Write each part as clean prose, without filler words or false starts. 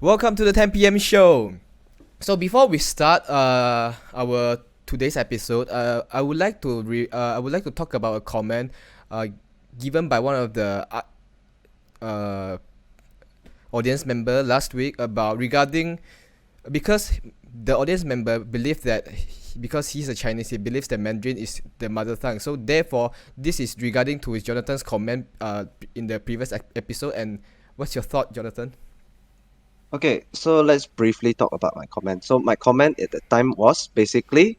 Welcome to the 10 p.m. show. So before we start our today's episode, I would like to talk about a comment given by one of the uh, audience member last week about regarding because the audience member believed that because he's a Chinese, he believes that Mandarin is the mother tongue. So therefore, this is regarding to his Jonathan's comment in the previous episode. And what's your thought, Jonathan? Okay, so let's briefly talk about my comment. So my comment at the time was basically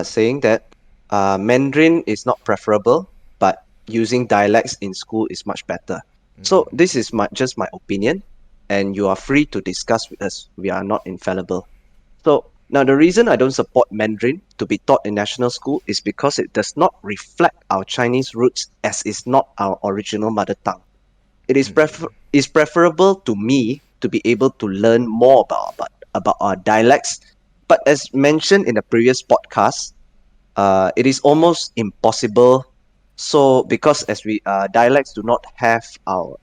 saying that Mandarin is not preferable, but using dialects in school is much better. So this is just my opinion, and you are free to discuss with us. We are not infallible. So now the reason I don't support Mandarin to be taught in national school is because it does not reflect our Chinese roots as is not our original mother tongue. It is preferable to me to be able to learn more about our dialects. But as mentioned in the previous podcast, it is almost impossible. So because as we dialects do not have a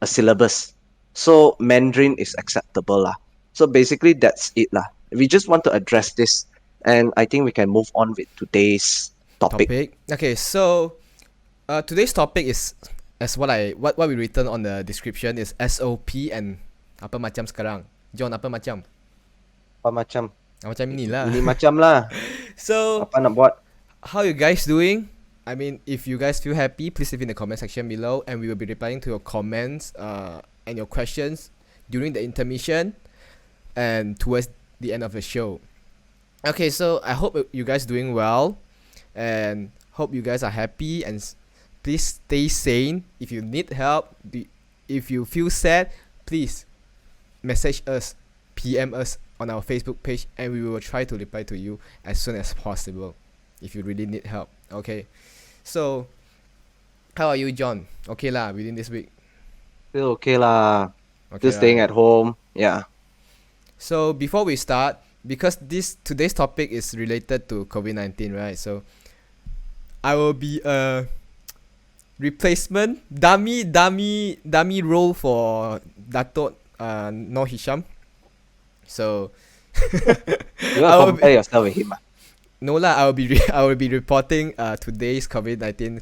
syllabus, so Mandarin is acceptable lah. So basically that's it lah. We just want to address this, and I think we can move on with today's topic. Okay, so today's topic is as what we written on the description is SOP and apa macam sekarang. John, apa macam? Apa macam? Macam ni lah. Ini macam lah. So Apa nak buat? how you guys doing? I mean, if you guys feel happy, please leave in the comment section below, and we will be replying to your comments and your questions during the intermission and towards the end of the show. Okay, so I hope you guys doing well, and hope you guys are happy, and please stay sane. If you need help, if you feel sad, please message us, PM us on our Facebook page, and we will try to reply to you as soon as possible if you really need help. Okay, so how are you, John? Okay lah, within this week. Still okay lah. Okay Still staying lah. at home. Yeah. So before we start, because today's topic is related to COVID-19, right? So I will be a replacement dummy role for Dato' Noor Hisham. So You I want to will compare yourself with him? no lah. I will be reporting today's COVID-19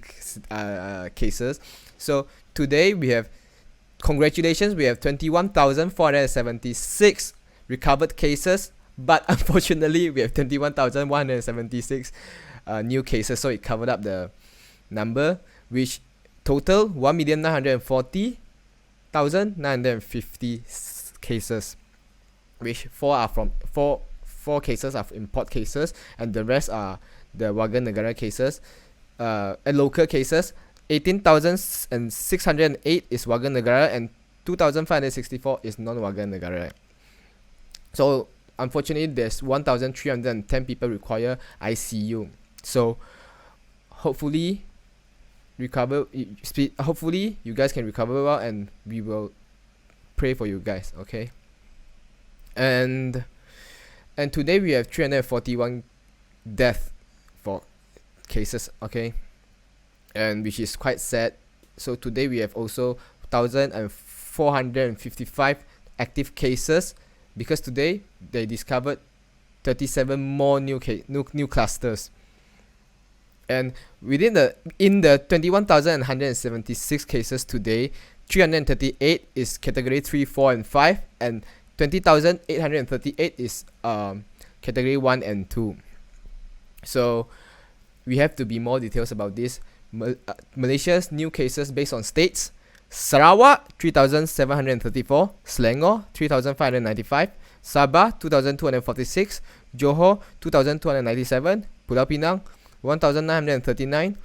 cases. So today we have congratulations. We have 21,476 recovered cases, but unfortunately we have 21,176 new cases. So it covered up the number, which total 1,940,950 cases, which four cases are import cases, and the rest are the Warga Negara cases, and local cases. 18,608 is Warga Negara, and 2,564 is non-Warga Negara. So unfortunately, there's 1,310 people require ICU. So hopefully you guys can recover well, and we will pray for you guys. Okay. And today we have 341 death for cases. Okay, and which is quite sad. So today we have also 1,455 active cases, because today they discovered 37 more new clusters. And in the 21,176 cases today, 338 is category 3, 4, and 5, and 20,838 is category 1 and 2. So we have to be more details about this. Malaysia's new cases based on states: Sarawak 3,734, Selangor 3,595, Sabah 2,246, Johor 2,297, Pulau Pinang 1,939,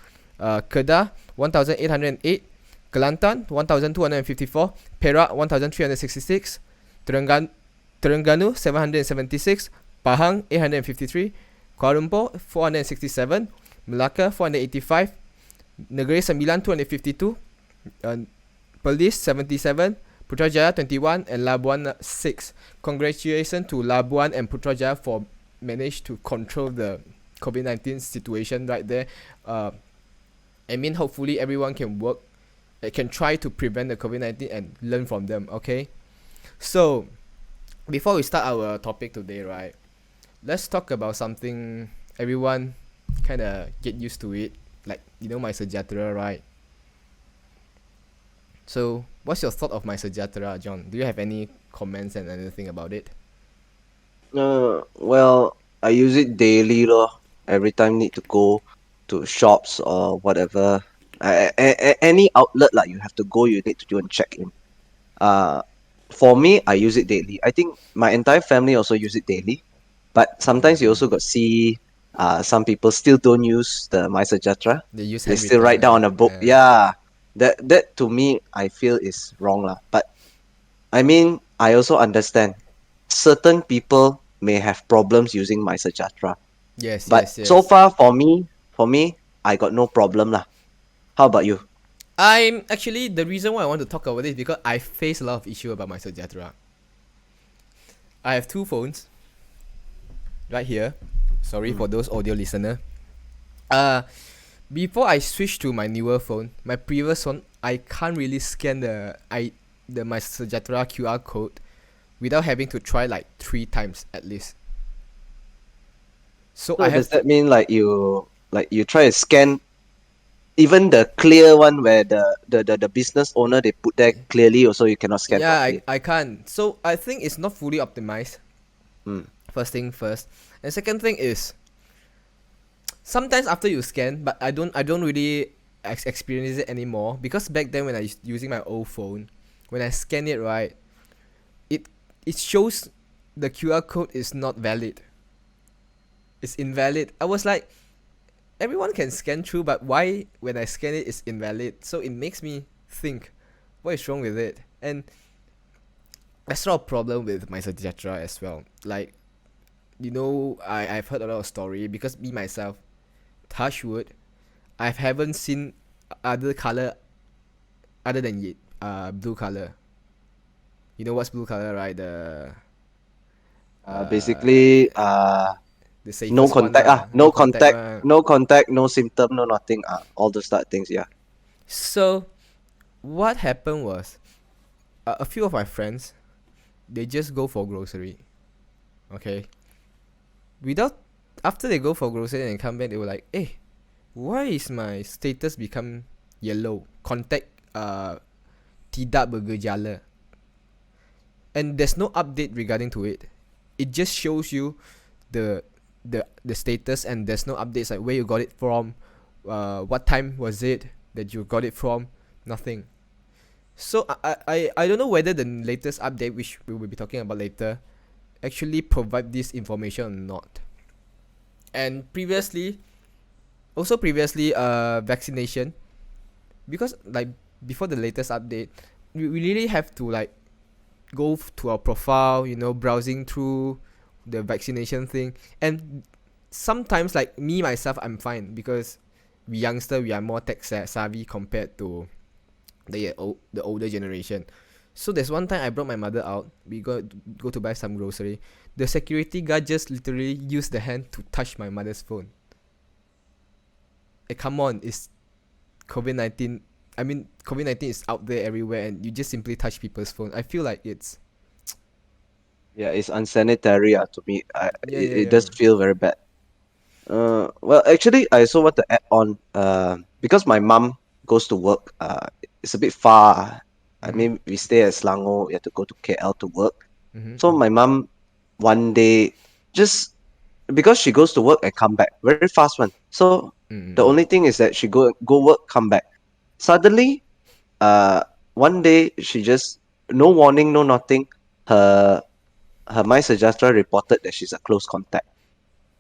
Kedah 1,808, Kelantan 1,254, Perak 1,366, Terengganu 776, Pahang 853, Kuala Lumpur 467, Melaka 485, Negeri Sembilan 252, Perlis 77, Putrajaya 21, and Labuan 6. Congratulations to Labuan and Putrajaya for managed to control the COVID-19 situation right there. I mean, hopefully everyone can work it can try to prevent the COVID-19 and learn from them. Okay, so before we start our topic today, right, let's talk about something everyone kind of get used to it, like MySejahtera, right? So what's your thought of MySejahtera, John? Do you have any comments and anything about it? Well, I use it daily lor. Every time need to go to shops or whatever. Any outlet like you have to go, you need to do and check in. Uh, for me, I use it daily. I think my entire family also use it daily. But sometimes you also got see some people still don't use the MySejahtera. They use They still write down on a book. Yeah. That to me I feel is wrong lah. But I mean I also understand certain people may have problems using MySejahtera. Yes, But yes, yes. so far for me, I got no problem lah. How about you? I'm actually, the reason why I want to talk about this is because I face a lot of issue about MySejahtera. I have two phones right here. Sorry for those audio listener. Before I switch to my newer phone, my previous one, I can't really scan the MySejahtera QR code without having to try like 3 times at least. So So I have does that mean like you try to scan even the clear one where the business owner they put there clearly also you cannot scan yeah, properly? I can't. So I think it's not fully optimized. Mm. First thing first. And second thing is, sometimes after you scan, but I don't really experience it anymore, because back then when I using my old phone, when I scan it, right, it shows the QR code is not valid. It's invalid. I was like, everyone can scan through, but why when I scan it it's invalid? So it makes me think, what is wrong with it? And I saw a problem with MySejahtera as well. Like, I've heard a lot of story, because me myself, touch wood, I haven't seen other color other than blue color. You know what's blue color, right? Basically The no safest one, contact no contact one. no contact, no symptom, no nothing, all those type of things, yeah. So what happened was, a few of my friends, they just go for grocery. Okay. Without After they go for grocery and come back, they were like, "Hey, why is my status become yellow? Contact tidak bergejala." And there's no update regarding to it. It just shows you the status, and there's no updates like where you got it from, what time was it that you got it from, nothing. So I don't know whether the latest update, which we will be talking about later, actually provide this information or not. And previously, vaccination, because like before the latest update, we really have to like go to our profile, browsing through the vaccination thing. And sometimes, like me myself, I'm fine, because we are more tech savvy compared to the older generation. So there's one time I brought my mother out. We go to buy some grocery. The security guard just literally used the hand to touch my mother's phone. Come on, it's COVID-19. I mean, COVID-19 is out there everywhere, and you just simply touch people's phone. I feel like it's Yeah, it's unsanitary to me. yeah, It, yeah, it yeah. does feel very bad. Well, actually, I also want to add on. Because my mom goes to work. It's a bit far. I mean, we stay at Selangor. We have to go to KL to work. So my mom, one day, just because she goes to work and come back very fast one. So the only thing is that she go work, come back. Suddenly, one day she just, no warning, no nothing. Her MySejahtera reported that she's a close contact.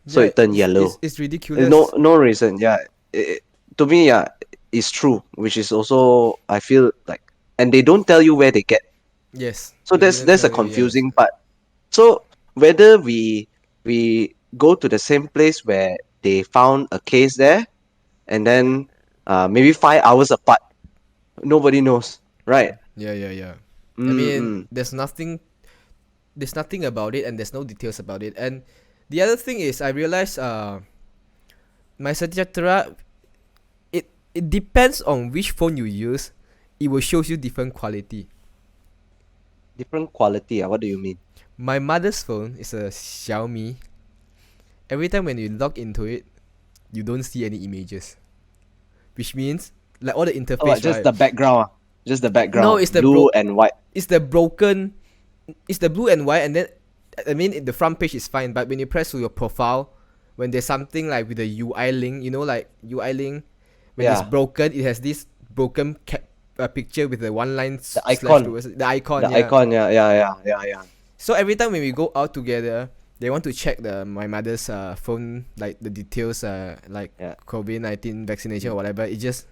So Yeah, it turned yellow. it's No ridiculous. no reason. Yeah, to me, yeah, it's true. Which is also I feel like, and they don't tell you where they get. Yes, So they didn't that's a tell you. Yes. confusing part. So whether we go to the same place where they found a case there, and then maybe 5 hours apart, nobody knows, right? Yeah, yeah, yeah. I mean, Mm-mm. there's nothing about it, and there's no details about it. And the other thing is, I realized MySejahtera, it depends on which phone you use. it will show you different quality. Different quality. What do you mean? My mother's phone is a Xiaomi. Every time when you log into it, you don't see any images, which means like all the interface, Just right? the background. Just the background. No, it's the blue and white. It's the broken. It's the blue and white, and then I mean the front page is fine, but when you press to your profile, when there's something like with the UI link, like UI link, when it's broken, it has this broken picture with the one line The icon. the icon. The icon. Yeah. So every time when we go out together, they want to check my mother's phone, like the details, like COVID-19 vaccination or whatever. It's just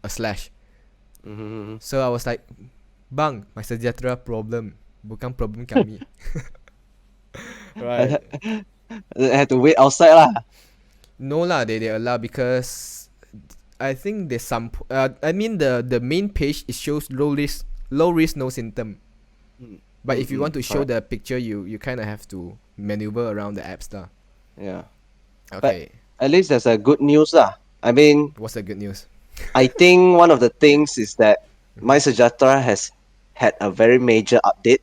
a slash. Mm-hmm. So I was like, bang, MySejahtera problem, bukan problem kami. Right. They had to wait outside lah. No lah, they allow because I think there's some. I mean the main page it shows low risk, no symptom. But if you want to show the picture, you kind of have to maneuver around the apps lah. Yeah. Okay. But at least there's a good news lah. I mean, what's the good news? I think one of the things is that MySejahtera has had a very major update.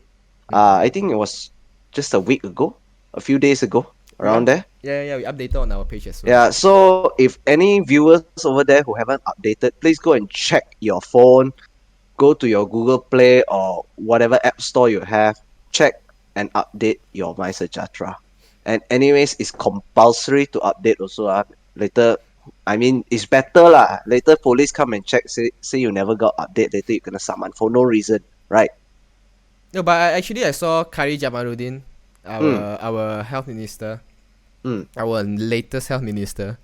I think it was just a week ago, a few days ago, around there. Yeah, we updated on our page as well. Yeah, so if any viewers over there who haven't updated, please go and check your phone, go to your Google Play or whatever app store you have, check and update your MySejahtera. And anyways, it's compulsory to update also. Later, I mean, it's better lah. Later, police come and check, say you never got update. Later, you're gonna summon for no reason, right? No, but I saw Kari Jamaluddin, our health minister, our latest health minister.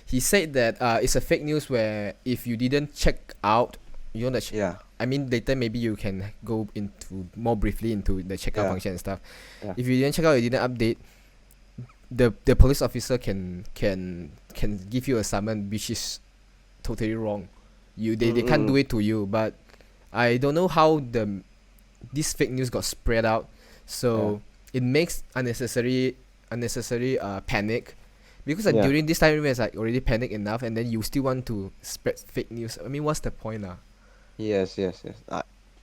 He said that it's a fake news where if you didn't check out, you want to I mean, later maybe you can go into more briefly into the checkout function and stuff. Yeah. If you didn't check out, you didn't update, the police officer can give you a summon, which is totally wrong. They can't do it to you, but I don't know how this fake news got spread out, so it makes unnecessary panic, because during this time it's like already panic enough, and then you still want to spread fake news. I mean, what's the point lah? Yes.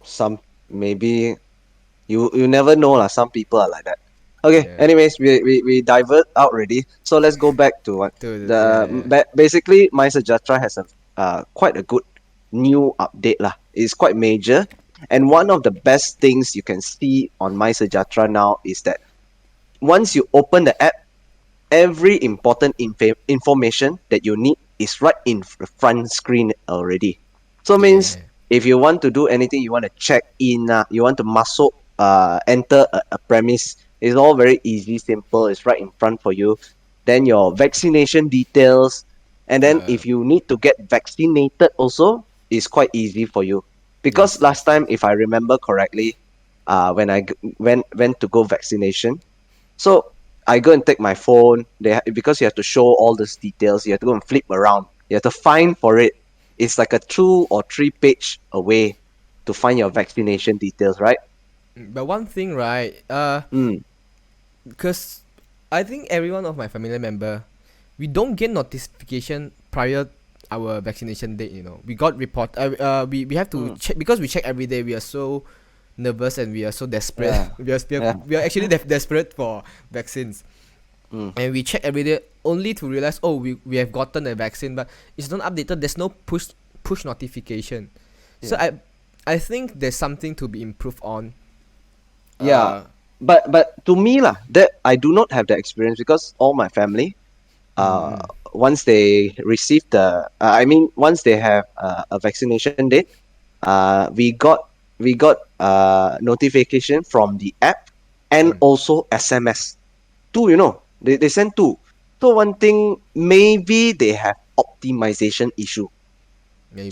Some maybe you never know lah. Some people are like that. Okay. Yeah. Anyways, we divert out already. So let's go back to what basically MySejahtera has a quite a good new update lah. It's quite major, and one of the best things you can see on MySejahtera now is that once you open the app, every important information that you need is right in the front screen already. So means if you want to do anything, you want to check in, you want to enter a premise, it's all very easy, simple. It's right in front for you. Then your vaccination details, and then if you need to get vaccinated also, it's quite easy for you. Because last time, if I remember correctly, when I went to go vaccination, so I go and take my phone. Because you have to show all these details, you have to go and flip around. You have to find for it. It's like a 2 or 3 page away to find your vaccination details, right? But one thing, right? Because I think every one of my family member, we don't get notification prior our vaccination date. We got report. We have to check, because we check every day. We are so nervous and we are so desperate. We are actually desperate for vaccines. And we check every day only to realize, we have gotten a vaccine, but it's not updated. There's no push notification. So I think there's something to be improved on. But to me that I do not have the experience, because all my family, once they receive once they have a vaccination date, we got notification from the app and also SMS. 2, they send 2. So one thing, maybe they have optimization issue. Maybe,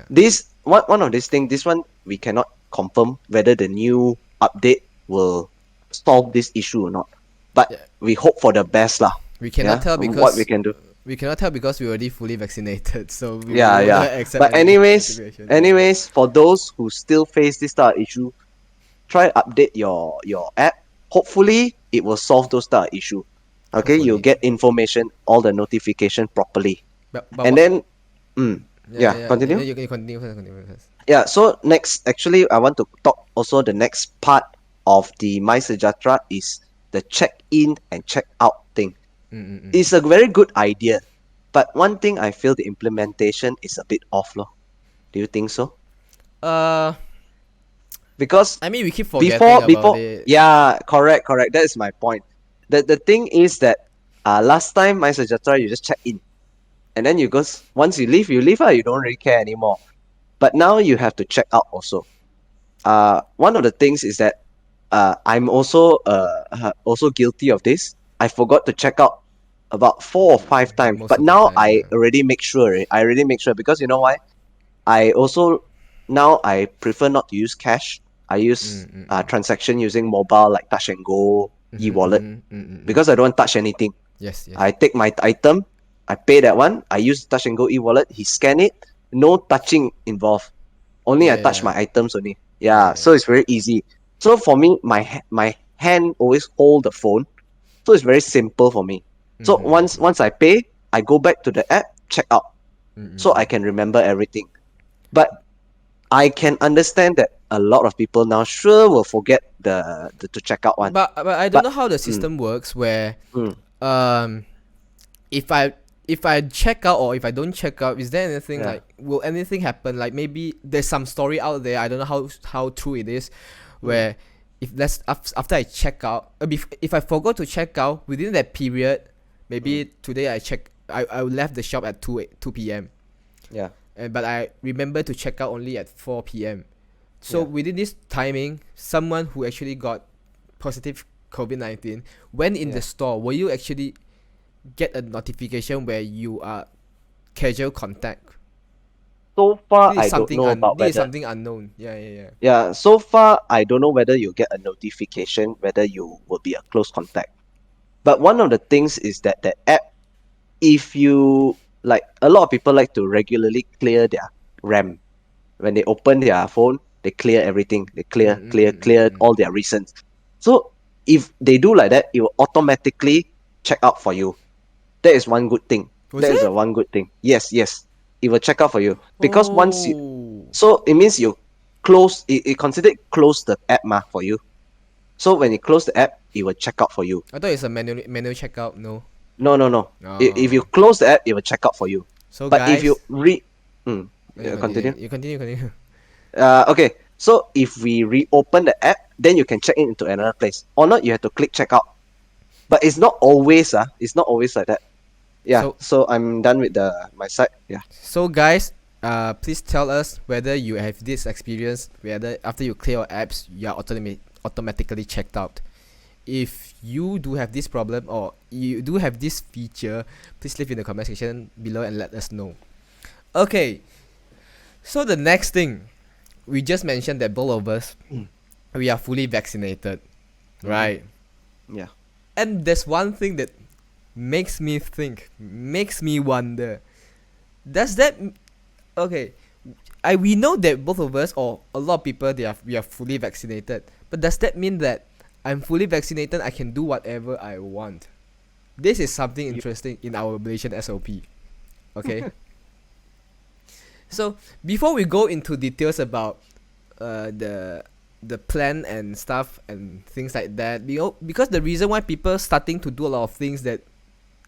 this one of these things, this one we cannot confirm whether the new update will solve this issue or not. But we hope for the best lah. We cannot tell because what we can do. We cannot tell because we're already fully vaccinated. So we accept. But anyways, for those who still face this type of issue, try update your app. Hopefully, it will solve those type of issue. Okay, you'll get information, all the notification properly. But and then, continue. You can continue first. Yeah, so next, actually, I want to talk also the next part of the MySejahtera is the check-in and check-out thing. It's a very good idea, but one thing I feel the implementation is a bit off, lor. Do you think so? Uh, Because I mean, we keep forgetting about before, it. yeah, correct. That is my point. The thing is that last time MySejahtera you just check in, and then once you leave, you don't really care anymore. But now you have to check out also. One of the things is that I'm also guilty of this. I forgot to check out about 4 or 5 times, Most but of the now time, I yeah. already make sure. I already make sure because you know why? I also now I prefer not to use cash. I use transaction using mobile like Touch and Go, e-wallet because I don't want to touch anything. Yes, yes. I take my item, I pay that one. I use Touch and Go e-wallet. He scan it, no touching involved. Only I Yeah, touch yeah, my items only. yeah, Yeah, so yeah. it's very easy. So for me, my hand always hold the phone, so it's very simple for me. So once I pay, I go back to the app, check out, so I can remember everything. But I can understand that a lot of people now sure will forget the to check out one. But I don't But know how the mm, system works where mm, um if I check out or if I don't check out, is there anything yeah, like will anything happen? Like maybe there's some story out there. I don't know how true it is, mm, where if that's after I check out, if I forgot to check out within that period, mm, maybe today I left the shop at 2 p.m. yeah, and but I remember to check out only at 4 p.m. So yeah. within this timing, someone who actually got positive COVID-19 went in the Yeah. store. Will you actually get a notification where you are casual contact? So far, I don't know about This is whether. something unknown. Yeah, yeah, yeah. Yeah, so far, I don't know whether you get a notification whether you will be a close contact. But one of the things is that the app, if you like, a lot of people like to regularly clear their RAM. When they open their phone, they clear everything. They clear all their recent. So if they do like that, it will automatically check out for you. That is one good thing. Was That is a it? one good thing. Yes, yes. It will check out for you. Because once you Oh. so it means you it considered close the app for you. So when you close the app, it will check out for you. I thought it's a manual checkout. No. No, no, no. If you Oh. close the app, it will check out for you. So But if you guys, you continue. continue. You continue. Continue. Okay. So if we reopen the app, then you can check in into another place. Or not, you have to click checkout. But it's not always it's not always like that. Yeah. So So I'm done with my side. Yeah. So guys, please tell us whether you have this experience, whether after you clear your apps, you are automatically checked out. If you do have this problem or you do have this feature, please leave in the comment section below and let us know. Okay, so the next thing, we just mentioned that both of us, Mm. we are fully vaccinated, right? Yeah. And there's one thing that makes me think, makes me wonder, does that okay, we know that both of us or a lot of people we are fully vaccinated, but does that mean that I'm fully vaccinated, I can do whatever I want? This is something You, interesting in our Malaysian SOP. Okay. So before we go into details about the plan and stuff and things like that, because the reason why people starting to do a lot of things that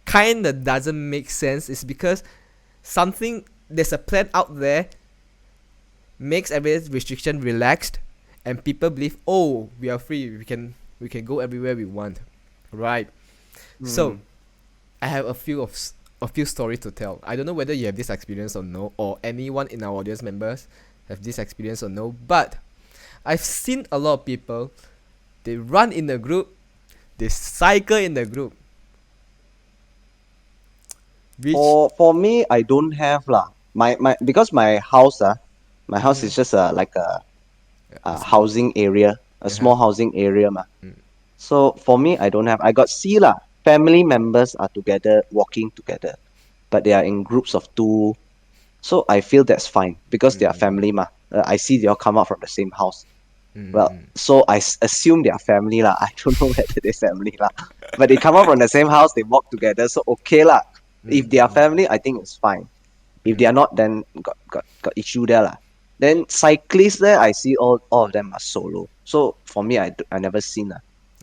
kind of doesn't make sense is because something there's a plan out there makes every restriction relaxed and people believe, oh, we are free, we can go everywhere we want, right? So I have a few stories to tell. I don't know whether you have this experience or no, or anyone in our audience members have this experience or no, but I've seen a lot of people, they run in the group, they cycle in the group, which for me, I don't have lah. My because my house is just like a small, housing area, a uh-huh. small housing area ma. Mm. So for me, I don't have. I got see lah. Family members are together, walking together, but they are in groups of two. So I feel that's fine because they are family ma. I see they all come out from the same house. Well, so I assume they are family lah. I don't know whether they're family lah, but they come out from the same house, they walk together, so okay lah. If they are family, I think it's fine. If they are not, then got issue there lah. Then cyclists there, I see all of them are solo. So for me, I never seen.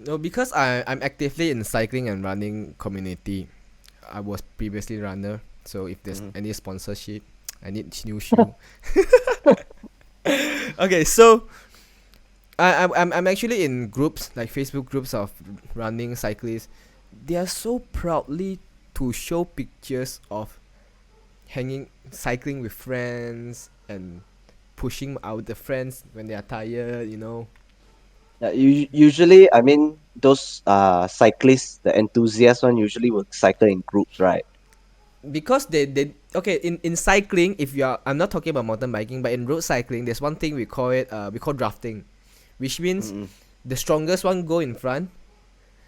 No, because I'm actively in cycling and running community. I was previously runner, so if there's any sponsorship, I need new shoe. Okay, so I'm actually in groups like Facebook groups of running cyclists. They are so proudly to show pictures of hanging cycling with friends and pushing out the friends when they are tired, you know. Yeah, usually, I mean, those cyclists, the enthusiast one, usually will cycle in groups, right? Because they okay, in cycling, if you are, I'm not talking about mountain biking, but in road cycling there's one thing we call drafting, which means Mm-mm, the strongest one go in front,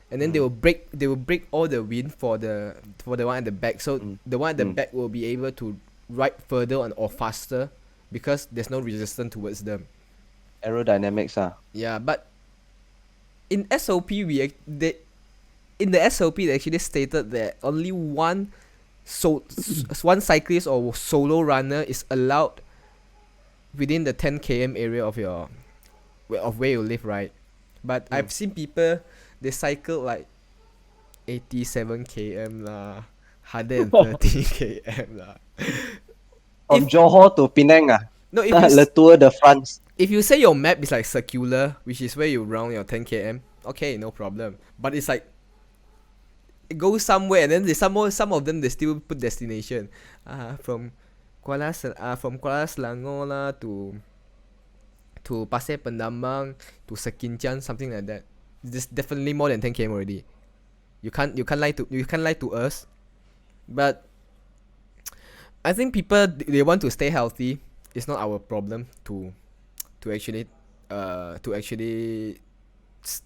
and then mm, they will break all the wind for the one at the back, so mm, the one at the mm. back will be able to ride further on or faster because there's no resistance towards them. Aerodynamics, Yeah, but in SOP in the SOP they actually stated that only one cyclist or solo runner is allowed within the 10 km area of where you live, right? But Mm. I've seen people, they cycle like 87 km lah, 130 km lah. From If Johor to Penang, no, Le Tour de France. if you say your map is like circular, which is where you round your 10 km, okay, no problem. But it's like it goes somewhere, and then some of them they still put destination. From from Kuala Selangor lah to Pasir Pendamang to Sekincan, something like that. This definitely more than 10 km already. You can't lie to us, but I think people they want to stay healthy. It's not our problem to actually to actually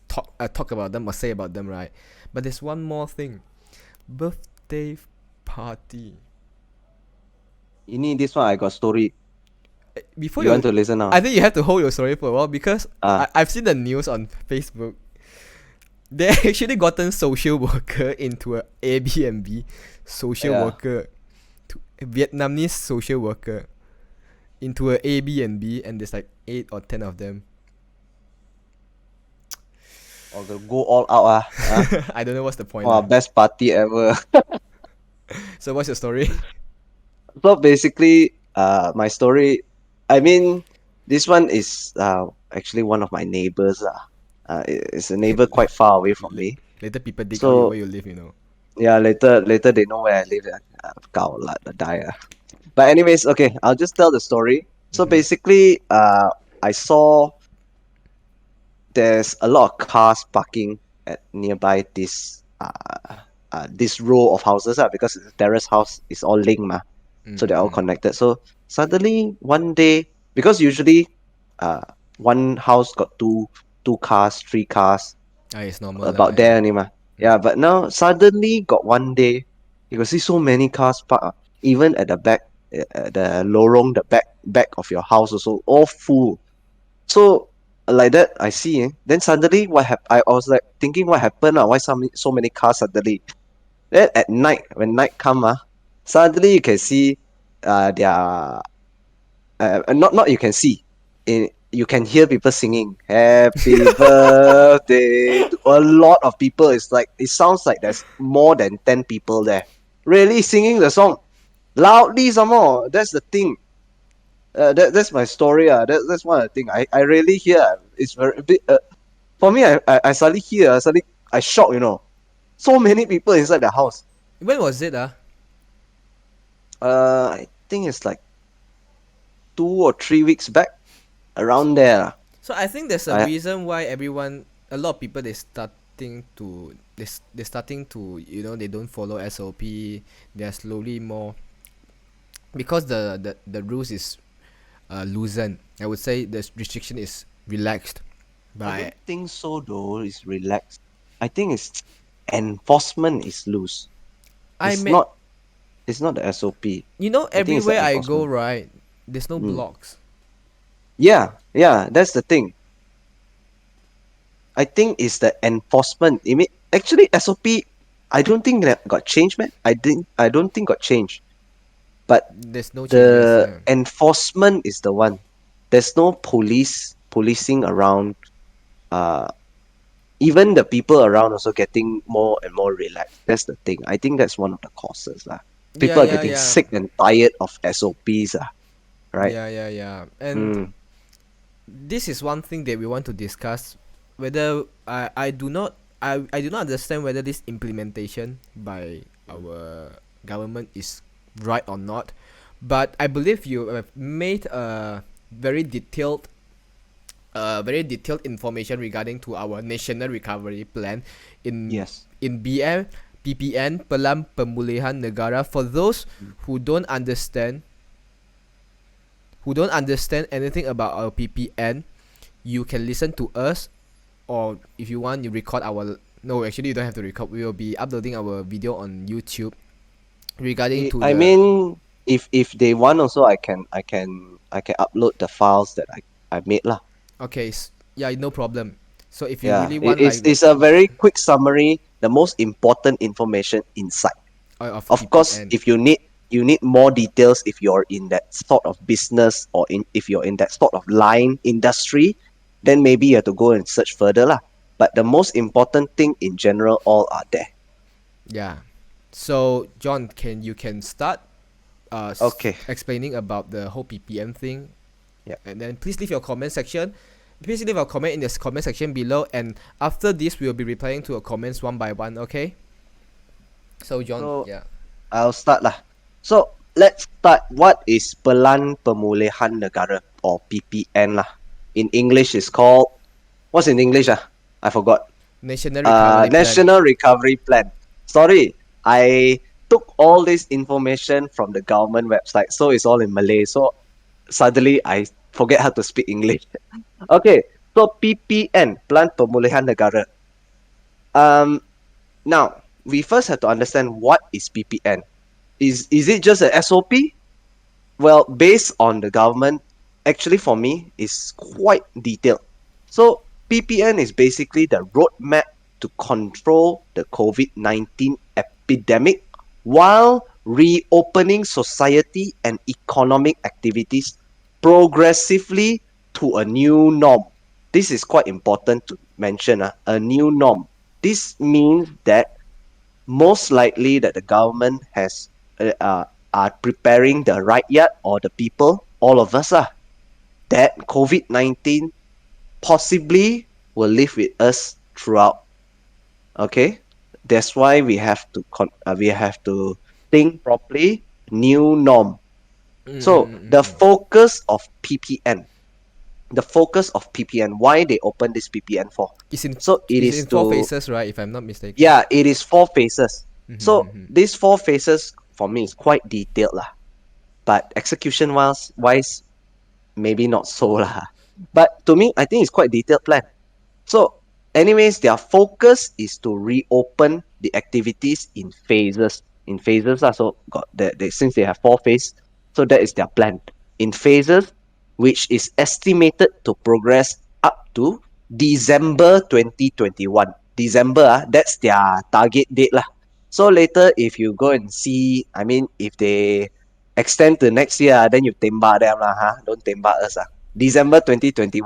talk about them or say about them, right? But there's one more thing, birthday party. This one I got story. Before You you, want to listen now? I think you have to hold your story for a while because Ah, I've seen the news on Facebook. They actually gotten social worker into a Airbnb, social yeah. worker, Vietnamese social worker into a Airbnb, and there's like 8 or 10 of them. Or go all out. I don't know what's the point. Wow, best party ever. So what's your story? So basically, my story. I mean, this one is actually one of my neighbors. It's a neighbor quite far away from me. Later people dig out So where you live, you know. yeah, later they know where I live. Gao la the die. But anyways, okay, I'll just tell the story. So Mhm. basically, I saw there's a lot of cars parking at nearby this row of houses because the terrace house is all linked so they're all connected. So suddenly one day, because usually one house got two cars, three cars, It's normal lah. about there only yeah, but now suddenly got one day you can see so many cars parked even at the back, the lorong, the back of your house also all full. So like that I see then suddenly what happened, I was like thinking what happened, why so many cars suddenly. Then at night, when night come suddenly you can see their not you can see, you can hear people singing happy birthday to a lot of people. It's like it sounds like there's more than 10 people there really singing the song loudly some more. That's the thing. That's my story. That's one of the thing I really hear. It's very bit for me. I suddenly hear, suddenly I shock. So many people inside the house. When was it? I think it's like 2 or 3 weeks back, around there. So I think there's a I reason why a lot of people they're starting to, you know, they don't follow SOP. They're slowly more because the rules is loosened. I would say the restriction is relaxed I by. don't think so though. It's relaxed. I think it's enforcement is loose. I It's mean, not. It's not the SOP. you know, I think it's the everywhere I go, enforcement. right, there's no Mm. blocks. Yeah, that's the thing. I think it's the enforcement. I mean, actually, SOP. I don't think that got changed, man. I don't think got changed. But There's no changes. the enforcement is the one. there's no policing around. Even the people around also getting more and more relaxed. That's the thing. I think that's one of the causes. Yeah, People are yeah, getting yeah. sick and tired of SOPs. Right? Yeah, yeah, yeah. And Mm, this is one thing that we want to discuss. Whether I do not I do not understand whether this implementation by our government is right or not. But I believe you have made a very detailed information regarding to our national recovery plan in yes. PPN Pelan Pemulihan Negara. For those Mm. who don't understand anything about our PPN, you can listen to us, or if you want, you record our. No, actually, you don't have to record. We will be uploading our video on YouTube regarding to I the. mean, if they want also, I can upload the files that I made lah. Okay, yeah, no problem. So if you Yeah, really want, like, it's a very quick summary, the most important information inside. of Of course, PPN. if you need more details, if you're in that sort of business, or if you're in that sort of line industry, then maybe you have to go and search further lah. But the most important thing in general, all are there. Yeah. So John, can start Okay. explaining about the whole PPM thing, Yeah. and then please leave your comment section. Please leave a comment in the comment section below, and after this, we will be replying to your comments one by one. Okay. So John, So yeah. I'll start lah. So let's start. What is Pelan Pemulihan Negara, or PPN lah? In English, it's called, what's in English I forgot. National recovery plan. National Recovery Plan. Sorry, I took all this information from the government website, so it's all in Malay. So suddenly I forget how to speak English. Okay, so PPN, Pelan Pemulihan Negara. Now we first have to understand what is PPN. Is it just a SOP? Well, based on the government, actually for me, is quite detailed. So PPN is basically the roadmap to control the COVID-19 epidemic while reopening society and economic activities progressively to a new norm. This is quite important to mention, a new norm. This means that most likely that the government are preparing the rakyat, or the people, all of us, that COVID-19 possibly will live with us throughout. Okay, that's why we have to think properly. New norm. So the focus of PPN, why they open this PPN for? It's in So it it's is in four to, phases, right? If I'm not mistaken. yeah, it is 4 phases. So these 4 phases for me is quite detailed lah, but execution wise maybe not so lah. But to me, I think it's quite detailed plan. So anyways, their focus is to reopen the activities in phases. So got since they have 4 phases, so that is their plan in phases, which is estimated to progress up to December 2021. December, that's their target date lah. So later, if you go and see, I mean, if they extend to next year, then you tembak them lah, don't tembak us. December 2021,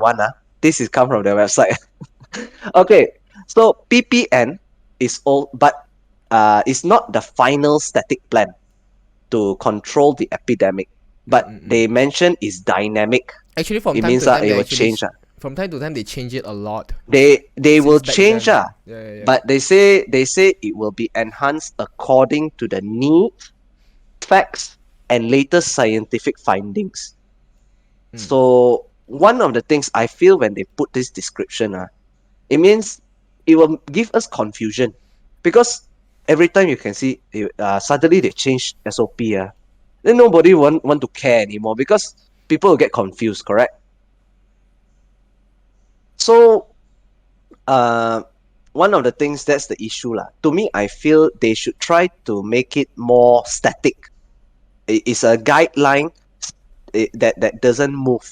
this is come from their website. Okay, so PPN is all, but it's not the final static plan to control the epidemic, but they mention is dynamic. Actually, from It time means to time, it they will actually change. from time to time they change it a lot. They will Since back change. then. Yeah, yeah, yeah. But they say it will be enhanced according to the needs, facts, and latest scientific findings. So one of the things I feel when they put this description, it means it will give us confusion, because every time you can see suddenly they change SOP, then nobody want to care anymore, because people will get confused, correct? So one of the things, that's the issue lah. To me, I feel they should try to make it more static. It's a guideline that doesn't move.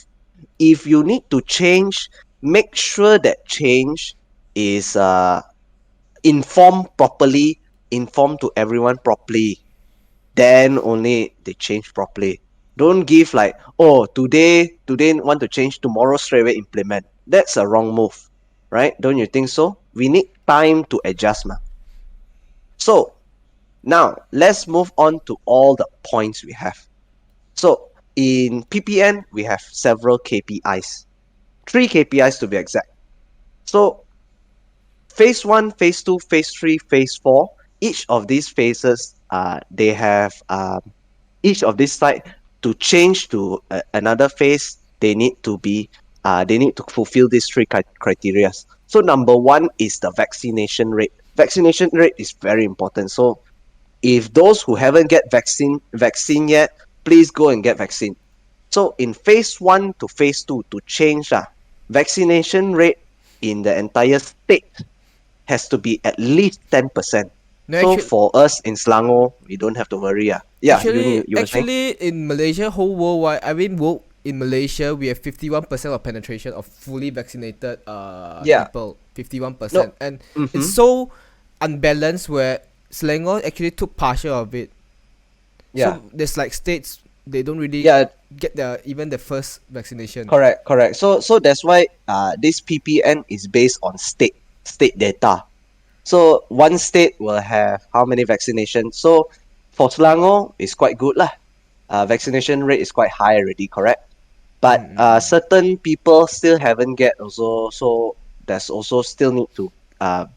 If you need to change, make sure that change is informed to everyone properly. Then only they change properly. Don't give like, oh, today want to change, tomorrow straight away implement. That's a wrong move, right? Don't you think so? We need time to adjust, ma. So now let's move on to all the points we have. So in PPN, we have several KPIs, 3 KPIs to be exact. So phase 1, phase 2, phase 3, phase 4, each of these phases, they have each of this site to change to another phase, they need to fulfill these 3 criteria. So number one is the vaccination rate. Vaccination rate is very important. So if those who haven't get vaccine yet, please go and get vaccine. So in phase 1 to phase 2 to change, vaccination rate in the entire state has to be at least 10%. No, So actually, for us in Selangor, we don't have to worry. Yeah, you were saying? actually, in Malaysia, whole worldwide, I mean, in Malaysia, we have 51% of penetration of fully vaccinated Yeah. people. 51%, No. and it's Mm-hmm. so unbalanced where Selangor actually took partial of it. Yeah. So there's like states they don't really Yeah, get even the first vaccination. correct. So that's why this PPN is based on state data. So one state will have how many vaccinations. So for Selangor, it's quite good lah. Vaccination rate is quite high already, correct? But certain people still haven't get also, so there's also still need to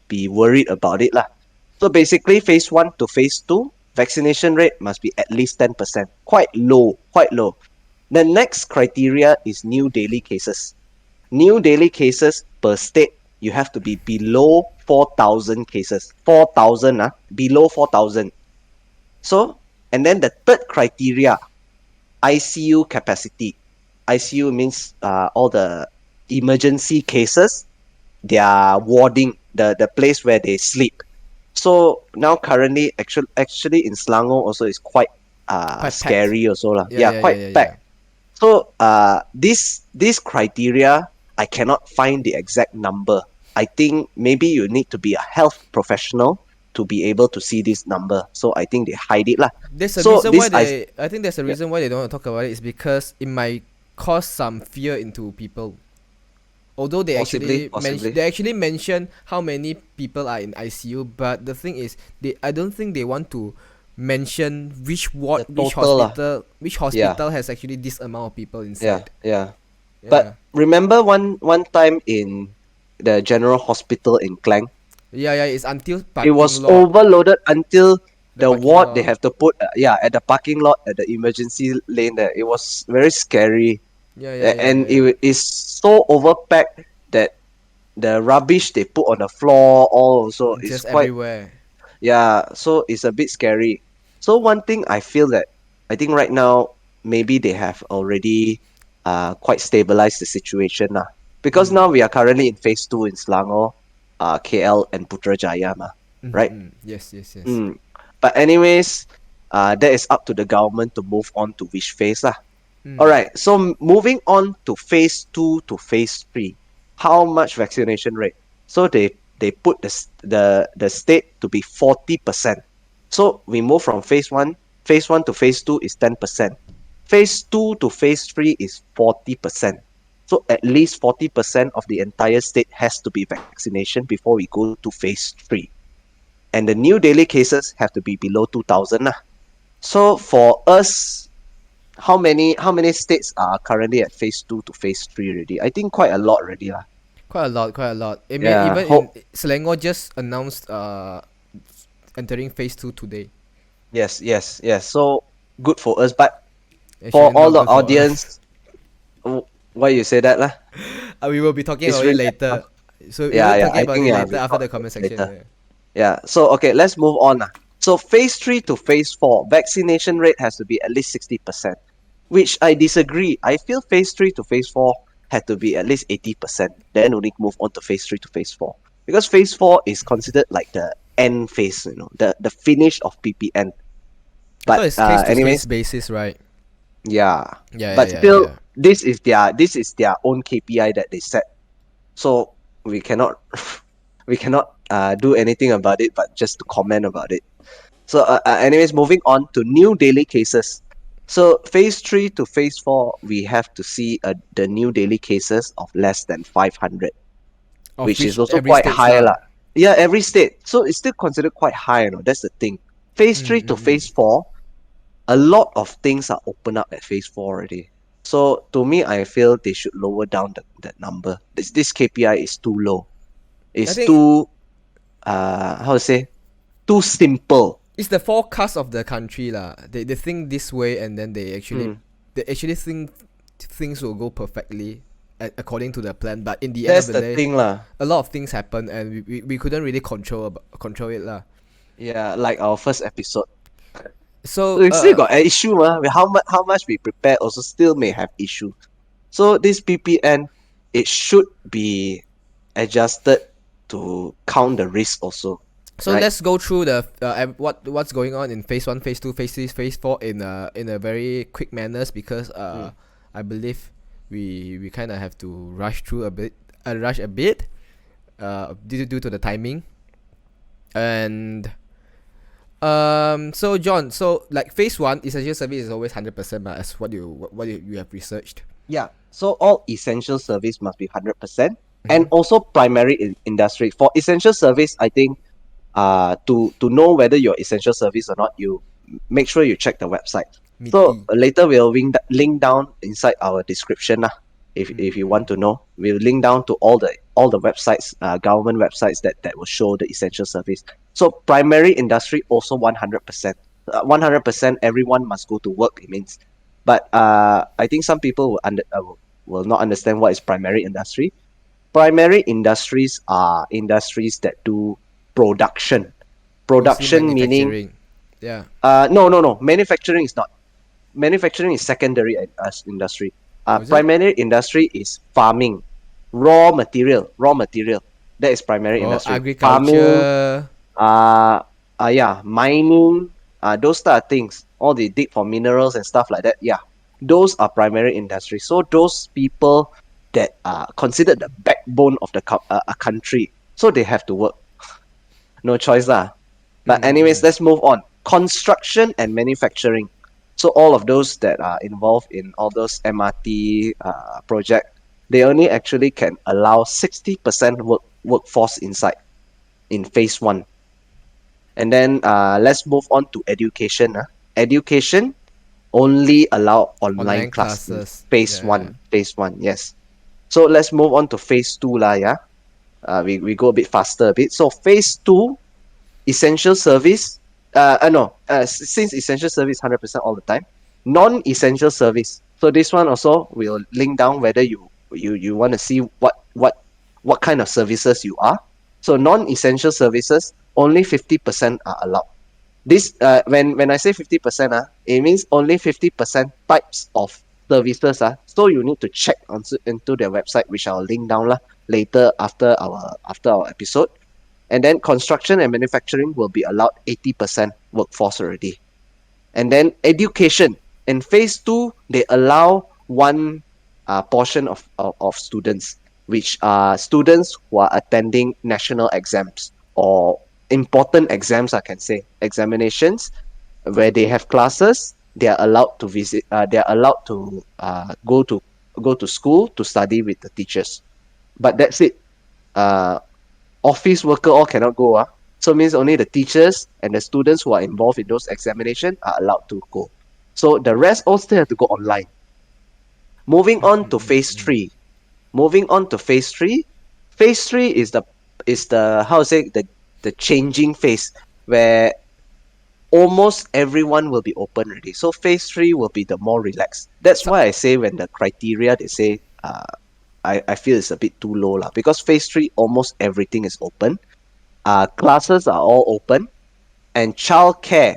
be worried about it lah. So basically, phase 1 to phase 2, vaccination rate must be at least 10%. Quite low, quite low. The next criteria is new daily cases. New daily cases per state, you have to be below 4,000 cases. 4,000, below 4,000. So, and then the third criteria, ICU capacity. ICU means all the emergency cases, their warding, the place where they sleep. So now currently, actually in Selangor also is quite Quite scary packed. also lah. Yeah, Yeah, quite packed. So this criteria, I cannot find the exact number. I think maybe you need to be a health professional to be able to see this number. So I think they hide it lah. There's a So reason why this I think there's a yeah, reason why they don't want to talk about it is because it might cause some fear into people. Although possibly. they actually mention how many people are in ICU, but the thing is I don't think they want to mention which ward, The total lah. which hospital has actually this amount of people Yeah, inside. yeah. Yeah. But remember one time in the general hospital in Klang, Yeah, it's until it parking was lot. overloaded until The the parking ward they lot. have to put at the parking lot at the emergency lane there. It was very scary. And it is so overpacked that the rubbish they put on the floor all also is Just quite, everywhere. yeah, so it's a bit scary. So one thing I feel that I think right now maybe they have already quite stabilized the situation lah. Because now we are currently in phase 2 in Selangor, KL and Putrajaya ma, right? Yes. Mm. But anyways, that is up to the government to move on to which phase lah. Alright, so moving on to phase 2 to phase 3. How much vaccination rate? So they put the state to be 40%. So we move from phase 1 to phase 2 is 10%. Phase 2 to phase 3 is 40%. So at least 40% of the entire state has to be vaccination before we go to phase 3. And the new daily cases have to be below 2,000 lah. So for us, how many states are currently at phase 2 to phase 3 already? I think quite a lot already lah. Quite a lot. I mean, Yeah, even in Selangor just announced entering phase 2 today. yes. So good for us, but Actually, for all not the good for us. audience, why you say that lah? We will be talking It's about it really later. So we yeah, will yeah. talking I about think it yeah, later we after talk the comment section. later. Yeah. So okay, let's move on lah. So phase 3 to phase 4, vaccination rate has to be at least 60%, which I disagree. I feel phase 3 to phase 4 had to be at least 80%. Then only move on to phase 3 to phase 4. Because phase 4 is considered like the end phase, the finish of PPN. I thought But it's case to case anyways, basis, right? yeah. Yeah. But still, this is their own KPI that they set. So we cannot do anything about it, but just to comment about it. So anyways, moving on to new daily cases. So phase 3 to phase 4, we have to see the new daily cases of less than 500, Of which is which also every quite states high lah. lah. Yeah, every state. So it's still considered quite high, That's the thing. Phase 3 to phase 4, a lot of things are open up at phase 4 already. So to me, I feel they should lower down that number. This KPI is too low. I It's think too how to say, too simple. it's the forecast of the country lah. They think this way and then they actually think things will go perfectly according to the plan. But in the end of That's the the day, thing lah. a lot of things happen and we couldn't really control it lah. Yeah, like our first episode. So We still got an issue, how much we prepare also still may have issue. So this PPN, it should be adjusted to count the risk also. So Right. let's go through the what's going on in phase 1, phase 2, phase 3, phase 4 in a very quick manners because I believe we kind of have to rush through rush a bit due to the timing. And so John, so like phase 1 essential service is always 100% as what you have researched. Yeah. So all essential service must be 100%, and also primary industry. For essential service, I think to know whether you're essential service or not, you make sure you check the website. So Meaty. later we'll link down inside our description lah. If you want to know, we'll link down to all the websites, government websites that will show the essential service. So primary industry also 100%. 100% everyone must go to work, it means. But I think some people will not understand what is primary industry. Primary industries are industries that do production. Mostly Production meaning manufacturing. Yeah. no, manufacturing is not. Manufacturing is secondary industry. Oh, is it? Primary industry is farming, raw material. That is primary Oh, industry. Farming, agriculture. yeah, mining, those type of things. All they dig for minerals and stuff like that. Yeah, those are primary industry. So those people that are considered the backbone of a country, so they have to work. No choice lah. But anyways, let's move on. Construction and manufacturing. So all of those that are involved in all those MRT project, they only actually can allow 60% workforce inside in phase 1. And then let's move on to education. Education only allow online class in classes. phase Yeah. 1. Phase 1, yes. So let's move on to phase 2 lah, yeah. We go a bit faster a bit. So phase 2, essential service. Since essential service 100% all the time, non-essential service. So this one also will link down whether you want to see what kind of services you are. So non-essential services, only 50% are allowed. This when I say 50%, it means only 50% types of services. So you need to check into their website, which I'll link down later after our episode. And then construction and manufacturing will be allowed 80% workforce already. And then education. In phase 2, they allow one portion of students, which are students who are attending national exams or important exams, I can say, examinations, where they have classes. They are allowed to visit. They are allowed to go to school to study with the teachers. But that's it. Office worker all cannot go. So means only the teachers and the students who are involved in those examinations are allowed to go. So the rest all still have to go online. Moving on to phase 3. Phase 3 is the how to say, the changing phase where almost everyone will be open already. So phase 3 will be the more relaxed. That's why I say when the criteria they say I feel it's a bit too low lah, because phase 3 almost everything is open. Classes are all open, and childcare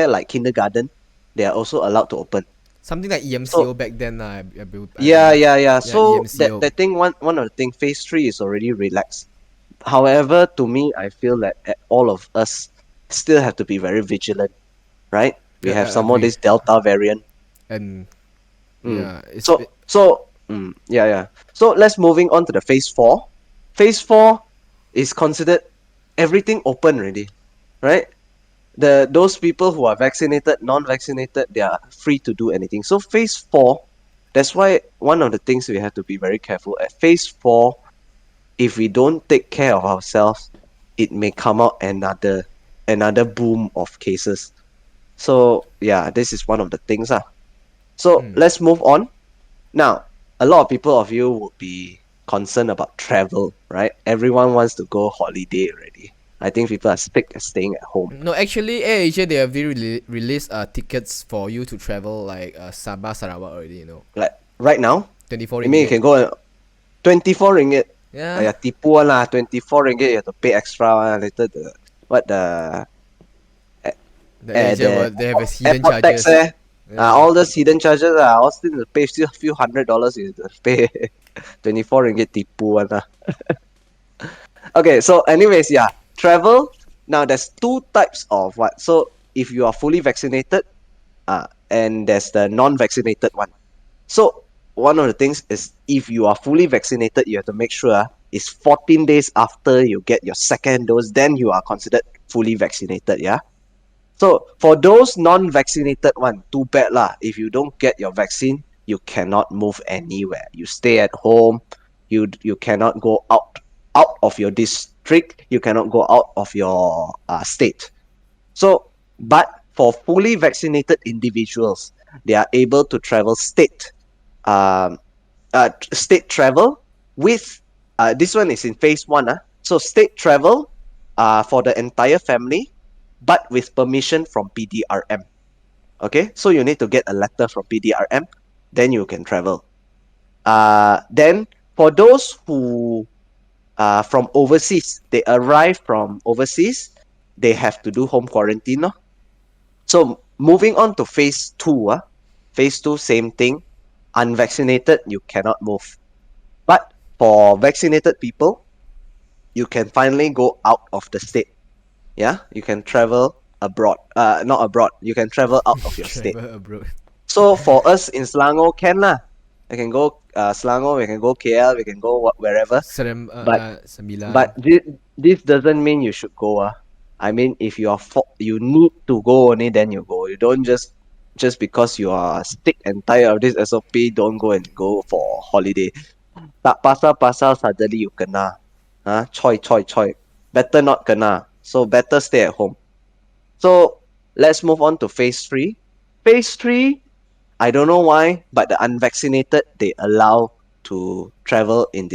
like kindergarten, they are also allowed to open. Something like EMCO So back then, I yeah. believe. So EMCO. that thing, one of the thing, phase 3 is already relaxed. However, to me, I feel that all of us still have to be very vigilant, right? We have some more Agree. this Delta variant. And Mm. yeah, it's Yeah. So let's moving on to the phase 4. Phase 4 is considered everything open already, right? those people who are vaccinated, non-vaccinated, they are free to do anything. So phase 4, that's why one of the things we have to be very careful at phase 4. If we don't take care of ourselves, it may come out another boom of cases. So yeah, this is one of the things. So let's move on. Now, a lot of people of you would be concerned about travel, right? Everyone wants to go holiday already. I think people are sick of staying at home. No, actually, AirAsia they have released tickets for you to travel like Sabah Sarawak already. Like right now, 24 I mean you ringgit. can go 24 ringgit. Yeah. Tipu one lah, 24 ringgit you have to pay extra one. Later the The agent the they have a hidden airport tax charges. Yeah. all those hidden charges all still to pay still a few $100 you have to pay 24 ringgit tipu one lah. Okay, so anyways, yeah, travel. Now there's two types of what. So if you are fully vaccinated, and there's the non-vaccinated one. So one of the things is if you are fully vaccinated, you have to make sure it's 14 days after you get your second dose, then you are considered fully vaccinated. Yeah. So for those non-vaccinated one, too bad lah. If you don't get your vaccine, you cannot move anywhere. You stay at home. You cannot go out of your district. You cannot go out of your state. So, but for fully vaccinated individuals, they are able to travel um, state travel with this one is in phase 1. So state travel for the entire family, but with permission from PDRM. Okay, so you need to get a letter from PDRM, then you can travel. Then for those who from overseas, they arrive from overseas, they have to do home quarantine. No? So moving on to phase 2. Phase 2, same thing. Unvaccinated, you cannot move. But for vaccinated people, you can finally go out of the state. Yeah, you can travel abroad. Not abroad. You can travel out of your state. Travel abroad. So for us in Selangor, can lah. I can go Selangor. We can go KL. We can go wherever. But Sembilan. this doesn't mean you should go. I mean, if you are you need to go only, then you go. You don't just because you are sick and tired of this SOP, don't go and go for holiday. Tak pasal suddenly you kena. Choi. Better not kena. So better stay at home. So let's move on to phase 3. Phase 3, I don't know why, but the unvaccinated, they allow to travel in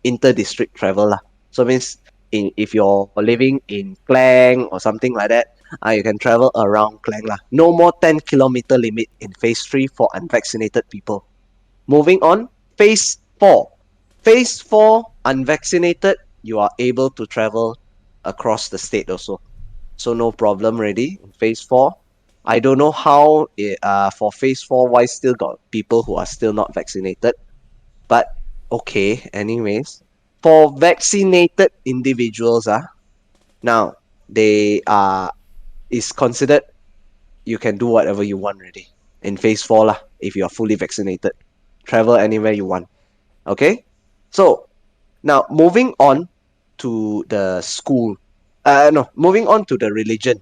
inter-district travel lah. So means if you're living in Klang or something like that, you can travel around Klang lah. No more 10-kilometer limit in phase 3 for unvaccinated people. Moving on, phase 4. Phase 4, unvaccinated, you are able to travel across the state also. So no problem already in phase 4. I don't know how for phase 4 why still got people who are still not vaccinated. But okay, anyways. For vaccinated individuals, now they are is considered you can do whatever you want already in phase 4 lah, if you are fully vaccinated. Travel anywhere you want. Okay? So now moving on to the school. Moving on to the religion.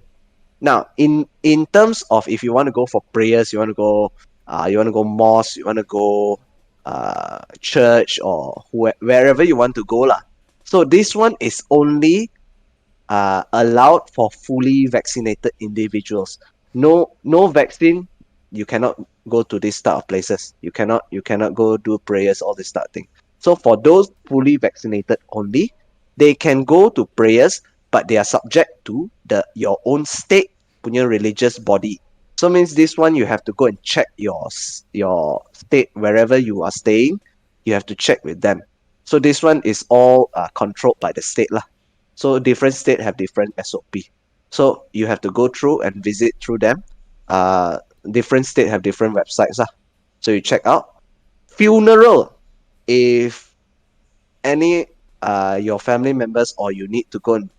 Now, in terms of if you want to go for prayers, you want to go mosque, you want to go church or wherever you want to go lah. So this one is only allowed for fully vaccinated individuals. No vaccine, you cannot go to this type of places. You cannot go do prayers, all this type of thing. So for those fully vaccinated only, they can go to prayers, but they are subject to your own state punya religious body. So means this one you have to go and check your state wherever you are staying. You have to check with them. So this one is all controlled by the state lah. So different state have different SOP. So you have to go through and visit through them. Different state have different websites lah. So you check out. Funeral. If any your family members or you need to go and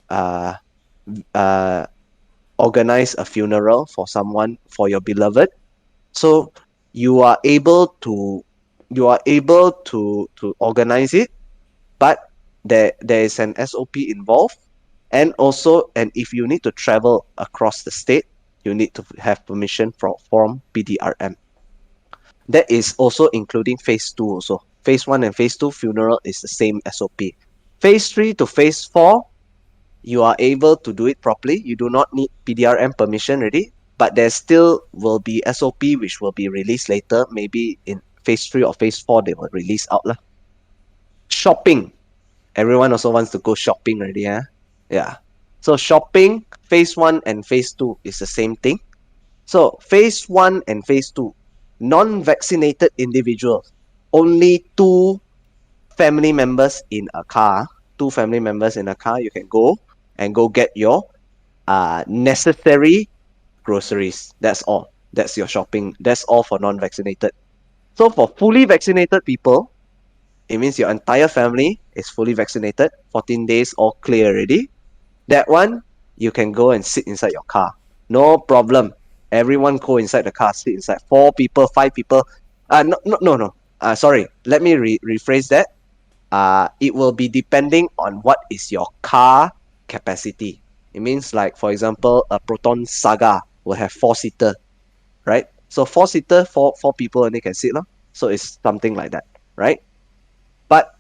organize a funeral for someone, for your beloved, so you are able to organize it, but there is an SOP involved. And also, and if you need to travel across the state, you need to have permission from PDRM. That is also including phase 2 also. Phase 1 and phase 2 funeral is the same SOP. Phase 3 to phase 4, you are able to do it properly. You do not need PDRM permission already, but there still will be SOP which will be released later. Maybe in phase 3 or phase 4, they will release out lah. Shopping. Everyone also wants to go shopping already, yeah? Yeah. So shopping, phase 1 and phase 2 is the same thing. So phase 1 and phase 2, non-vaccinated individuals, only two family members in a car. Two family members in a car, you can go and go get your necessary groceries. That's all. That's your shopping. That's all for non-vaccinated. So for fully vaccinated people, it means your entire family is fully vaccinated. 14 days all clear already. That one, you can go and sit inside your car. No problem. Everyone go inside the car, sit inside. 4 people, 5 people. No. Sorry. Let me rephrase that. It will be depending on what is your car capacity. It means like, for example, a Proton Saga will have 4-seater, right? So 4-seater, four people and they can sit, so it's something like that, right? But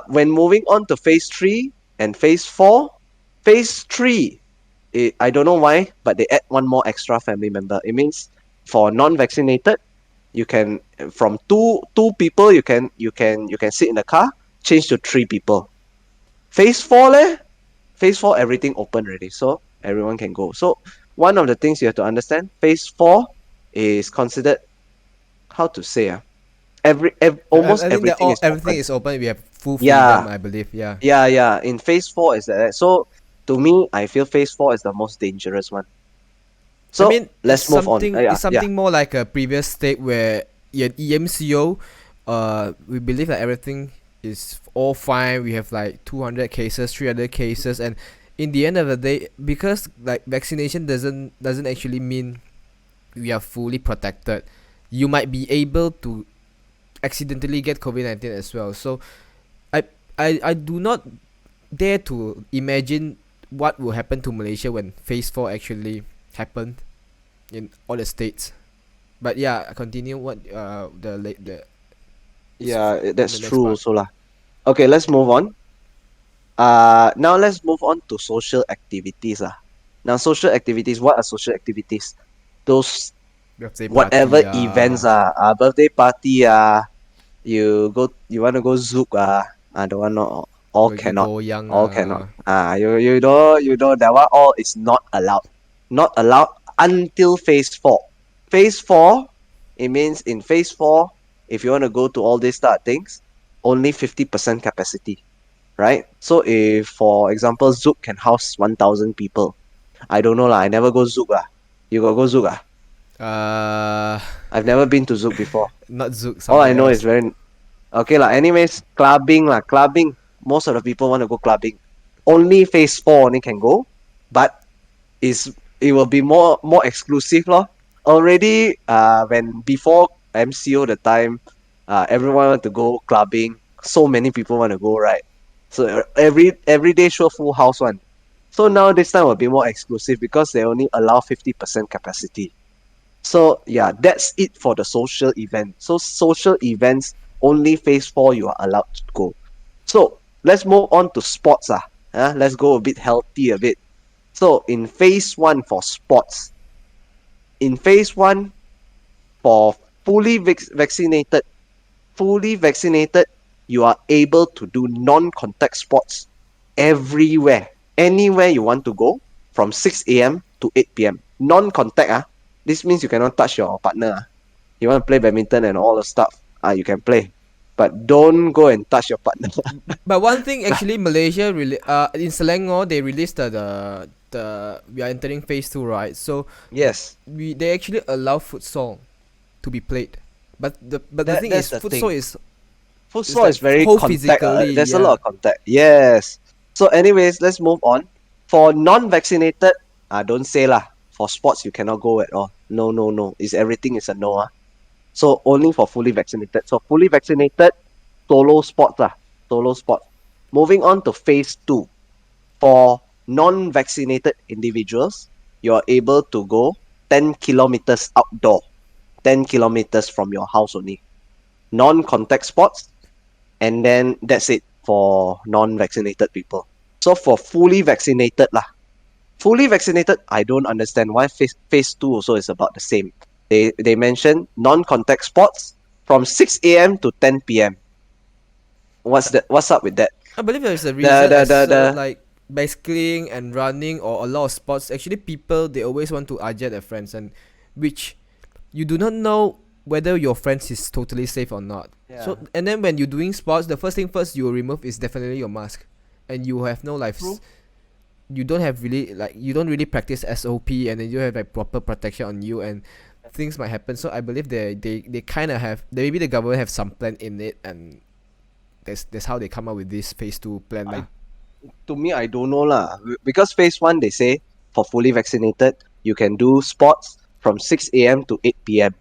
when moving on to phase 3 and phase 4, phase 3, I don't know why, but they add one more extra family member. It means for non-vaccinated, you can from two people you can sit in the car, change to 3 people. Phase 4 leh, phase 4 everything open already, so everyone can go. So one of the things you have to understand, phase 4 is considered, how to say almost I think that everything is everything open. is open. We have full freedom, I believe. Yeah. Yeah. In phase 4 is that. So to me, I feel phase 4 is the most dangerous one. I So mean, let's move on. it's something more like a previous state where in EMCO, we believe that everything is all fine. We have like 200 cases, 300 cases, and in the end of the day, because like vaccination doesn't actually mean we are fully protected. You might be able to accidentally get COVID-19 as well. So I do not dare to imagine what will happen to Malaysia when phase 4 actually happened in all the states. But yeah, continue what the Yeah, that's the next true part. also lah. Okay, let's move on. Now let's move on to social activities lah. Now social activities, what are social activities? Those Birthday whatever party, events birthday party you want to go zouk I don't want, no, all pergi cannot, goyang all cannot. You know that one all is not allowed, not allowed until phase 4. Phase 4, it means in phase 4, if you want to go to all these type of things, only 50% capacity, right? So if for example zouk can house 1,000 people, I don't know lah, I never go zouk you got go zouk I've never been to zouk before. not Zouk, All I somewhere know is else. very okay lah. Anyways, clubbing lah. Clubbing. Most of the people want to go clubbing. Only phase 4 only can go, but it will be more exclusive lor. Already, when before MCO the time, everyone want to go clubbing. So many people want to go, right? So every day show full house one. So now this time will be more exclusive because they only allow 50% capacity. So yeah, that's it for the social event. So social events, only phase 4 you are allowed to go. So let's move on to sports. Let's go a bit healthy a bit. So in phase 1 for sports, in phase 1 for fully vaccinated, you are able to do non-contact sports everywhere, anywhere you want to go from 6 a.m. to 8 p.m. Non-contact. This means you cannot touch your partner. You want to play badminton and all the stuff, you can play. But don't go and touch your partner. But one thing actually, Malaysia really in Selangor they released the we are entering phase 2, right? So Yes. they actually allow futsal to be played. But the thing That's is, the futsal thing. is Futsal like is very whole contact. physically, There's a yeah. lot of contact. Yes. So anyways, let's move on. For non-vaccinated, don't say lah. For sports, you cannot go at all. No. Everything is a no. So only for fully vaccinated. So fully vaccinated, solo sports. Solo sports. Moving on to phase 2. For non-vaccinated individuals, you are able to go 10 kilometers outdoor, 10 kilometers from your house only. Non-contact sports, and then that's it for non-vaccinated people. So for fully vaccinated lah, fully vaccinated, I don't understand why phase 2 also is about the same. They mention non-contact sports from 6 a.m. to 10 p.m. What's up with that? I believe there's a The reason the as the, the like bicycling and running or a lot of sports. Actually, people they always want to ajak their friends, and which you do not know whether your friends is totally safe or not. yeah. So and then when you're doing sports, the first thing first you will remove is definitely your mask, and you have no like True. you don't have really like you don't really practice SOP, and then you have like proper protection on you, and things might happen. So I believe they kind of have maybe the government have some plan in it, and that's how they come up with this phase 2 plan. Like To me, I don't know lah. Because phase 1, they say for fully vaccinated, you can do sports from 6 a.m. to 8 p.m.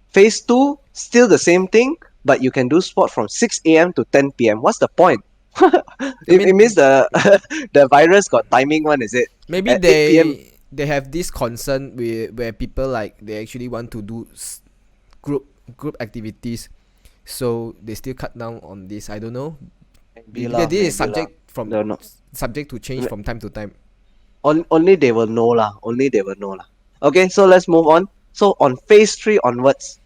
Phase 2, still the same thing, but you can do sport from 6 a.m. to 10 p.m. What's the point? It means the the virus got timing one, is it? maybe At 8 p.m. they have this concern with where people like they actually want to do group activities, so they still cut down on this. I don't know. Maybe Because lah, this is maybe lah. Don't know. subject to change from time to time. Only they will know lah. Only they will know lah. Okay, so let's move on. So on phase 3 onwards,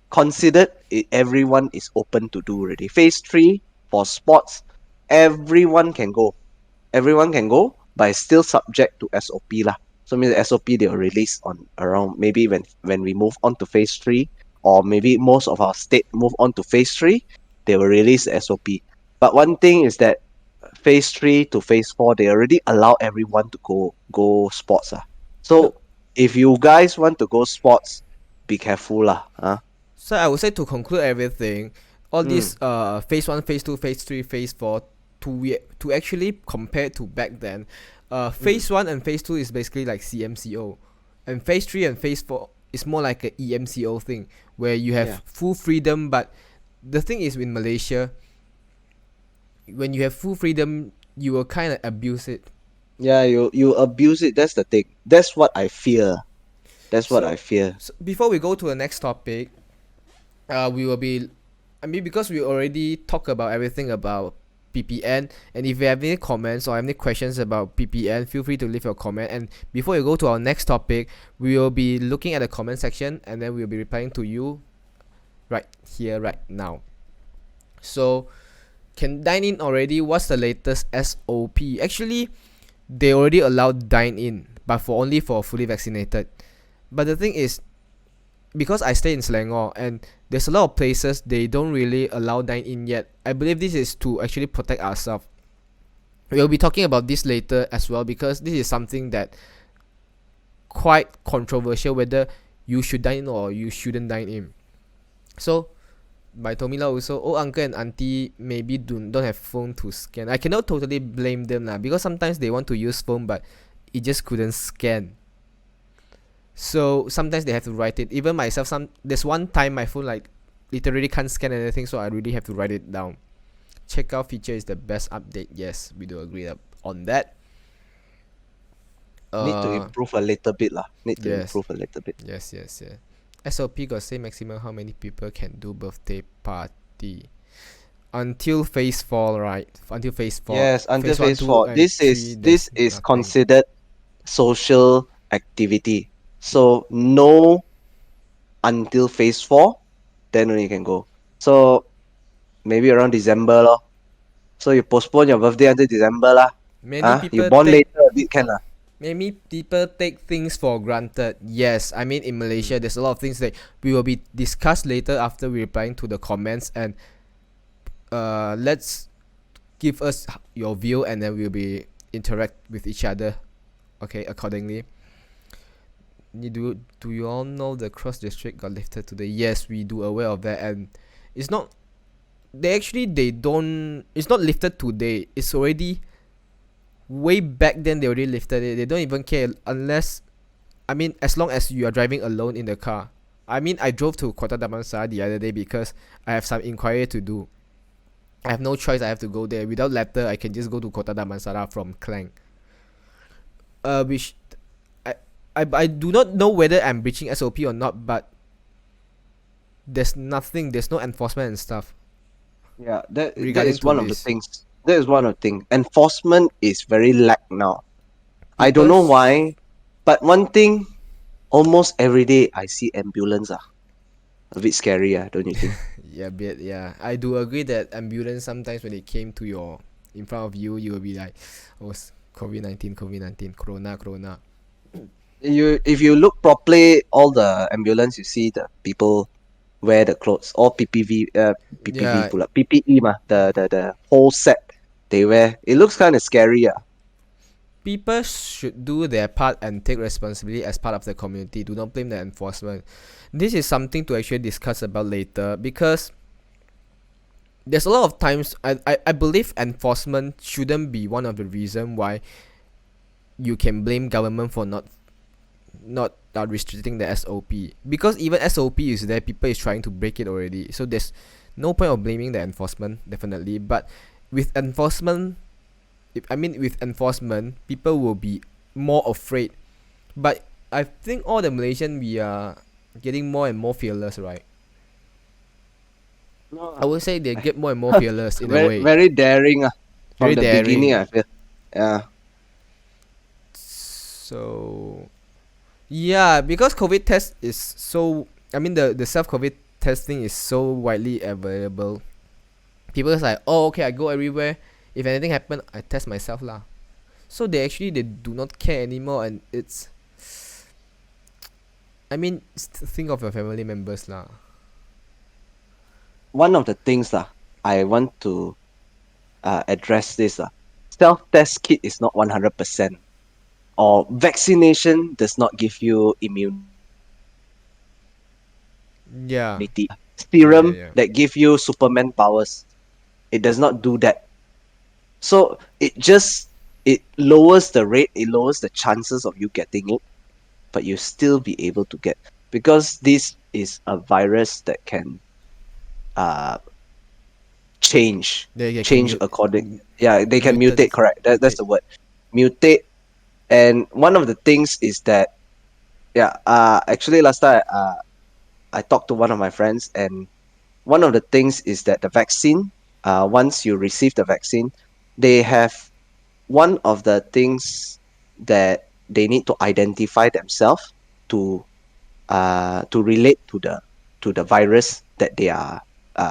considered everyone is open to do already. Phase 3 for sports, everyone can go. Everyone can go, but it's still subject to SOP lah. So means the SOP they will release on around maybe when we move on to phase 3, or maybe most of our state move on to phase 3, they will release the SOP. But one thing is that phase 3 to phase 4, they already allow everyone to go sports ah. So if you guys want to go sports, be careful lah. So I would say to conclude everything, all this phase 1, phase 2, phase 3, phase 4 to actually compare to back then, phase 1 and phase 2 is basically like CMCO, and phase 3 and phase 4 is more like a EMCO thing where you have full freedom. But the thing is with Malaysia, when you have full freedom, you will kind of abuse it. Yeah, you abuse it. That's the thing. That's what I fear. That's what I fear. So before we go to the next topic, we will be, I mean, because we already talked about everything about PPN, and if you have any comments or any questions about PPN, feel free to leave your comment. And before you go to our next topic, we will be looking at the comment section, and then we'll be replying to you right here, right now. So, can dine in already? What's the latest SOP? Actually, they already allowed dine in, but only for fully vaccinated. But the thing is, because I stay in Selangor and there's a lot of places they don't really allow dine in yet. I believe this is to actually protect ourselves. We'll be talking about this later as well, because this is something that quite controversial, whether you should dine in or you shouldn't dine in. So by Tomila also, uncle and auntie maybe don't have phone to scan. I cannot totally blame them lah, because sometimes they want to use phone but it just couldn't scan. So sometimes they have to write it. Even myself, there's one time my phone like literally can't scan anything, so I really have to write it down. Checkout feature is the best update. Yes, we do agree on that. Need to improve a little bit lah. Yes. Improve a little bit. Yes. SOP got say maximum how many people can do birthday party until phase 4, right? Until phase 4. Yes, until phase 1, 4. 2, This and 3, is there's nothing. considered social activity. So no until phase 4, then only you can go. So maybe around December lor. So you postpone your birthday until December lah. Many people you born later a bit can lah. Maybe people take things for granted. Yes, I mean in Malaysia there's a lot of things that we will be discussed later after we replying to the comments, and let's give us your view and then we'll be interact with each other, okay, accordingly. Do you all know the cross district got lifted today? Yes, we do aware of that, and it's not it's not lifted today. It's already way back then. They already lifted it. They don't even care unless, I mean, as long as you are driving alone in the car. I mean, I drove to Kota Damansara the other day because I have some inquiry to do, I have no choice. I have to go there. Without letter, I can just go to Kota Damansara from Klang. Which I do not know whether I'm breaching SOP or not, but there's no enforcement and stuff. Yeah, that Regarding is to one of the this. things. That is one of the things. Enforcement is very lack now. I don't People know why, but one thing, almost every day I see ambulance. A bit scary, don't you think? Yeah, I do agree that ambulance sometimes when they came to your in front of you, you will be like, oh, COVID-19, corona. If you look properly, all the ambulance you see the people wear the clothes, all PPV Yeah, pula, PPE the whole set they wear. It looks kind of scary. people should do their part and take responsibility as part of the community. Do not blame the enforcement. This is something to actually discuss about later, because there's a lot of times I believe enforcement shouldn't be one of the reason why you can blame government for not restricting the SOP, because even SOP is there, people is trying to break it already, so there's no point of blaming the enforcement, definitely. But with enforcement, with enforcement, people will be more afraid. But I think all the Malaysian, we are getting more and more fearless, right? No, I would say they get more and more fearless in a very way. very daring. From Very the beginning, daring. I feel. Yeah. So yeah, because COVID test is so, the self COVID testing is so widely available. People is like, oh, okay, I go everywhere. If anything happen, I test myself lah. So they do not care anymore, and it's, think of your family members lah. One of the things I want to address this self-test kit is not 100%, or vaccination does not give you immunity. Yeah. Serum Yeah. that give you Superman powers, it does not do that. So it lowers the rate, it lowers the chances of you getting it, but you still be able to get, because this is a virus that can change They according. Yeah, they can mutate. mutate, correct. That's the word. Mutate. And one of the things is that, actually last time I talked to one of my friends, and one of the things is that the vaccine, once you receive the vaccine, they have one of the things that they need to identify themselves to relate to the virus that they are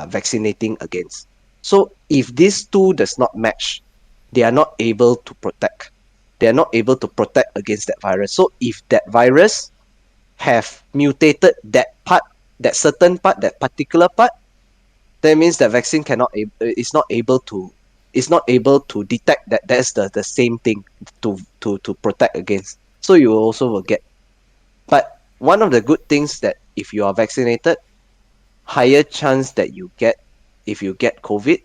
vaccinating against. So if these two does not match, they are not able to protect. They are not able to protect against that virus. So if that virus have mutated that part, that certain part, that particular part, that means the vaccine is not able to detect that that's the same thing to protect against. So you also will get. But one of the good things that if you are vaccinated, higher chance that if you get COVID,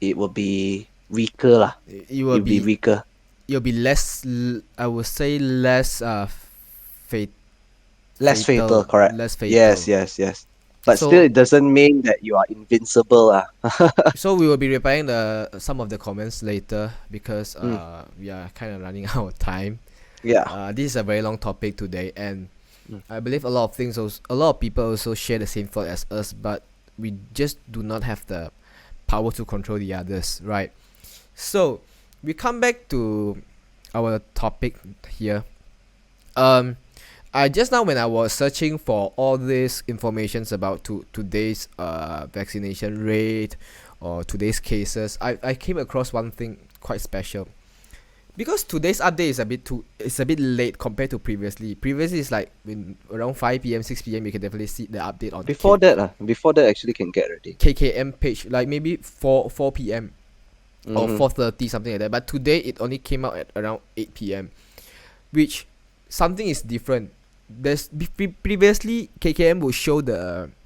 it will be weaker lah. It will You'll be be weaker. It'll be less. I would say less. Fate. Less fatal, correct. Less fatal. Yes. But So- still, it doesn't mean that you are invincible. So we will be replying some of the comments later, because Mm. we are kind of running out of time. Yeah. This is a very long topic today, and Mm. I believe a lot of people also share the same thought as us, but we just do not have the power to control the others, right? So we come back to our topic here. I just now, when I was searching for all these informations about today's vaccination rate or today's cases, I came across one thing quite special. Because today's update is a bit late compared to previously. Previously it's like around 5 p.m, 6 p.m, you can definitely see the update on Before that actually can get ready. KKM page, like maybe 4 p.m. or Mhm. 4:30, something like that. But today it only came out at around 8 p.m, which something is different. Previously KKM would show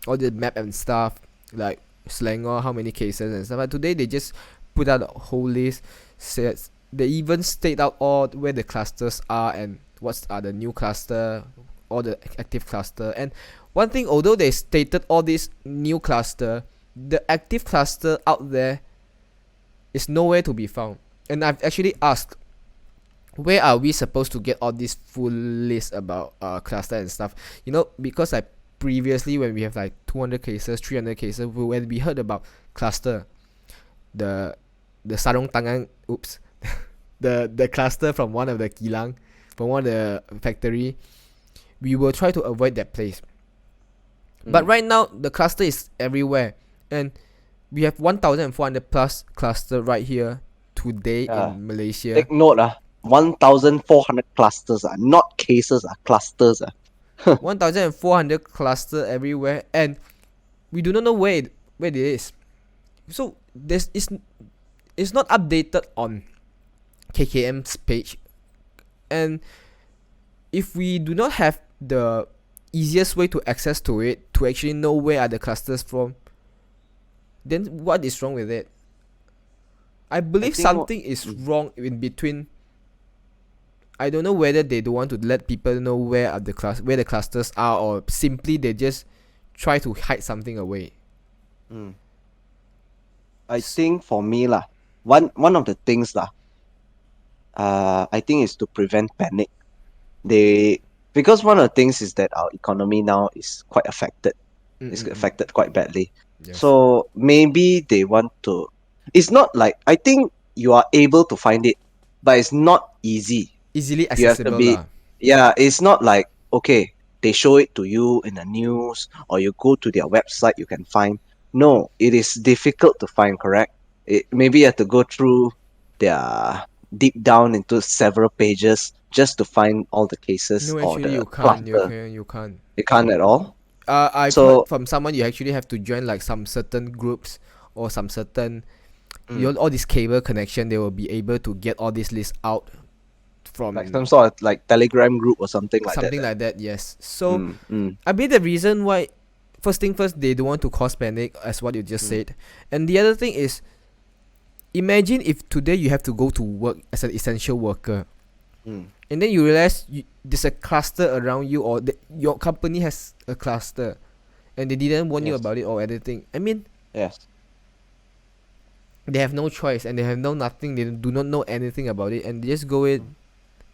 all the map and stuff, like Selangor, how many cases and stuff. But today they just put out a whole list. Says they even state out all where the clusters are and what's are the new cluster, all the active cluster. And one thing, although they stated all these new cluster, the active cluster out there It's nowhere to be found. And I've actually asked, where are we supposed to get all this full list about cluster and stuff? Because like previously when we have like 200 cases, 300 cases, when we heard about cluster, the sarung tangan, the cluster from one of the kilang, from one of the factory, we will try to avoid that place. But right now the cluster is everywhere, and we have 1,400 plus cluster right here today in Malaysia. Take note, 1,400 clusters, not cases, clusters. 1,400 cluster everywhere, and we do not know where it is. So it's not updated on KKM's page, and if we do not have the easiest way to access to it to actually know where are the clusters from, then what is wrong with it? I believe something is wrong in between. I don't know whether they don't want to let people know where the clusters are, or simply they just try to hide something away. I think for me one of the things I think is to prevent panic. Because one of the things is that our economy now is quite affected. It's affected quite badly. Yes. So maybe they want to. It's not like, I think you are able to find it, but it's not easily accessible. It's not like, okay, they show it to you in the news, or you go to their website, you can find. No, it is difficult to find, correct? Maybe you have to go through their deep down into several pages just to find all the cases. No, or actually the you can't. cluster. You can't. You can't at all. I've So- heard from someone you actually have to join like some certain groups or some certain all this cable connection. They will be able to get all this list out from Like some sort of like Telegram group or something like that. something like that. Yes. So Mm. I believe the reason why, first thing first, they don't want to cause panic, as what you just said, and the other thing is, imagine if today you have to go to work as an essential worker, and then you realize there's a cluster around you, or your company has a cluster, and they didn't warn you Yes. about it or anything. I mean, Yes. they have no choice, and they have nothing. They do not know anything about it, and they just go in.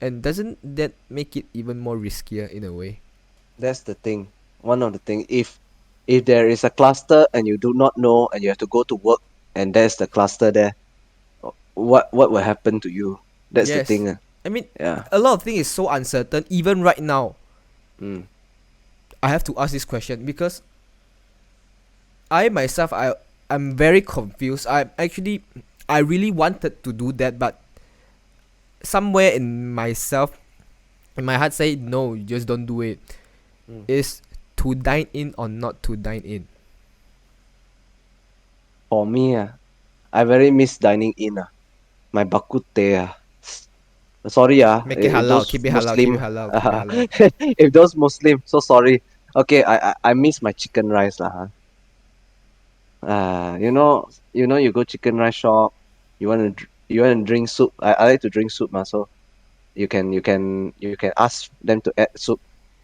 And doesn't that make it even more riskier in a way? That's the thing. One of the things. If there is a cluster and you do not know, and you have to go to work, and there's the cluster there, what will happen to you? That's the Yes. thing. I mean, Yeah. a lot of things is so uncertain. Even right now, Mm. I have to ask this question because I myself, I'm very confused. I really wanted to do that, but somewhere in myself, in my heart, say no, you just don't do it. Is to dine in or not to dine in? For me, I very miss dining in. My bak kut teh. Sorry, Make it if halal, those keep it halal, keep it halal, keep it halal. if those Muslim, so sorry. Okay, I miss my chicken rice you know, you go chicken rice shop, you want to drink soup. I like to drink soup, so you can ask them to add soup.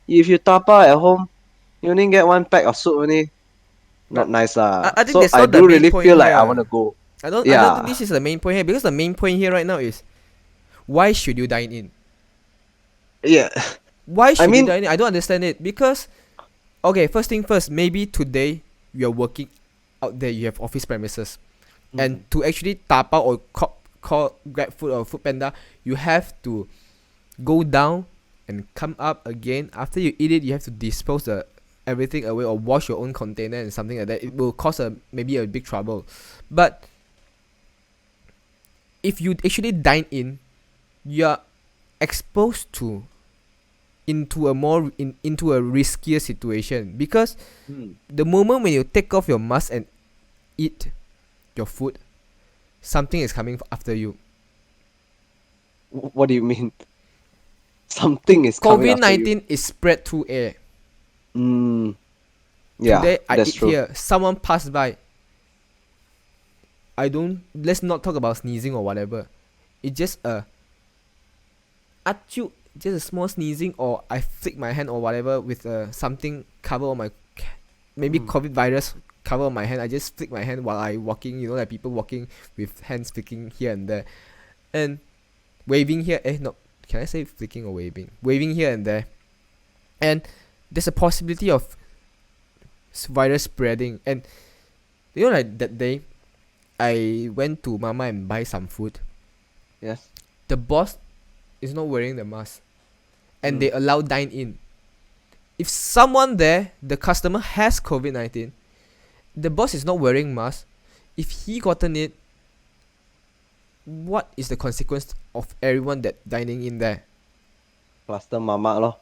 If you tapa at home, you only get one pack of soup only. Not But nice I think So that's I not the do main really point feel like I here. want to go. I don't Yeah. think this is the main point here, because the main point here right now is, why should you dine in? Yeah. Why should you mean- dine in? I don't understand it, because okay, first thing first, maybe today you're working out there, you have office premises, and to actually tapa or call Grab Food or Food Panda, you have to go down and come up again. After you eat it, you have to dispose everything away or wash your own container and something like that. It will cause maybe a big trouble. But if you actually dine in, you're exposed into a riskier situation, because the moment when you take off your mask and eat your food, something is coming after you. What do you mean? Something is coming after you. COVID-19 is spread through air. Yeah, Today I that's eat true. here, someone passed by. Let's not talk about sneezing or whatever. It's just achoo, just a small sneezing, or I flick my hand or whatever with something cover on my maybe COVID virus cover my hand. I just flick my hand while I walking. You know, like people walking with hands flicking here and there, and waving here. No, can I say flicking or waving? Waving here and there, and there's a possibility of virus spreading. And you know, like that day, I went to Mama and buy some food. Yes. The boss is not wearing the mask, and they allow dine in. If someone there, the customer has COVID-19, the boss is not wearing mask. If he gotten it, what is the consequence of everyone that dining in there? Cluster mama lor.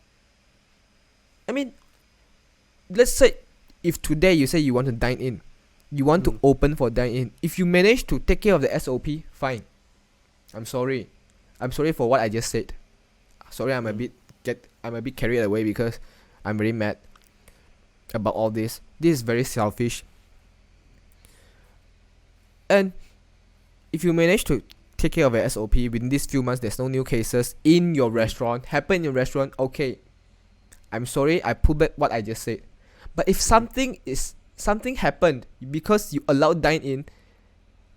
I mean, let's say if today you say you want to dine in, you want to open for dine in. If you manage to take care of the SOP, fine. I'm sorry for what I just said. Sorry, I'm a bit carried away because I'm very mad about all this. This is very selfish. And if you manage to take care of your SOP within these few months, there's no new cases in your restaurant, happen in your restaurant, okay. I'm sorry, I pull back what I just said. But if something happened because you allowed dine in,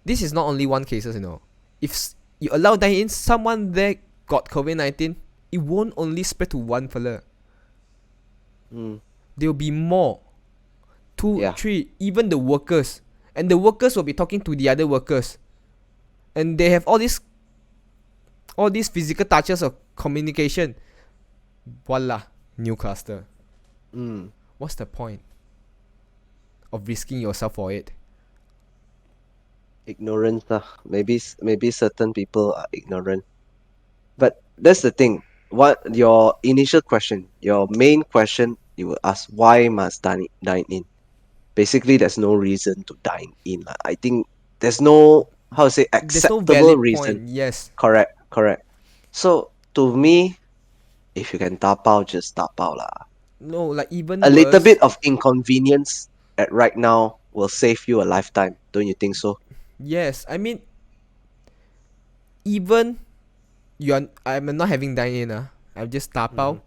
this is not only one cases, you know. If you allow dine in, someone there got COVID-19, it won't only spread to one fella. There will be more. 2, 3, even the workers. And the workers will be talking to the other workers. And they have all these physical touches of communication. Voila, new cluster. What's the point of risking yourself for it? Ignorance lah. Maybe certain people are ignorant. But that's the thing. What your initial question, your main question, you will ask, why must dine in? Basically, there's no reason to dine in. I think there's no, how to say, acceptable valid reason. point, yes. Correct. So to me, if you can tapao, just tapao lah. No, like even A worse, little bit of inconvenience at right now will save you a lifetime. Don't you think so? Yes, I mean, even I'm not having dine in. I'm just tapao.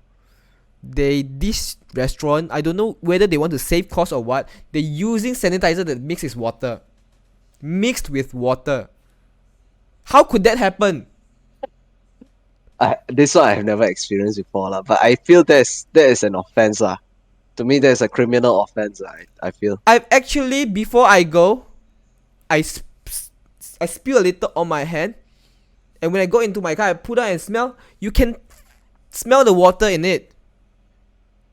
This restaurant, I don't know whether they want to save cost or what. They're using sanitizer that mixed with water. How could that happen? This one I have never experienced before lah, but I feel that is an offense lah. To me, there's a criminal offense. I feel. I've actually, before I go, I spill a little on my hand, and when I go into my car, I put out and smell. You can smell the water in it.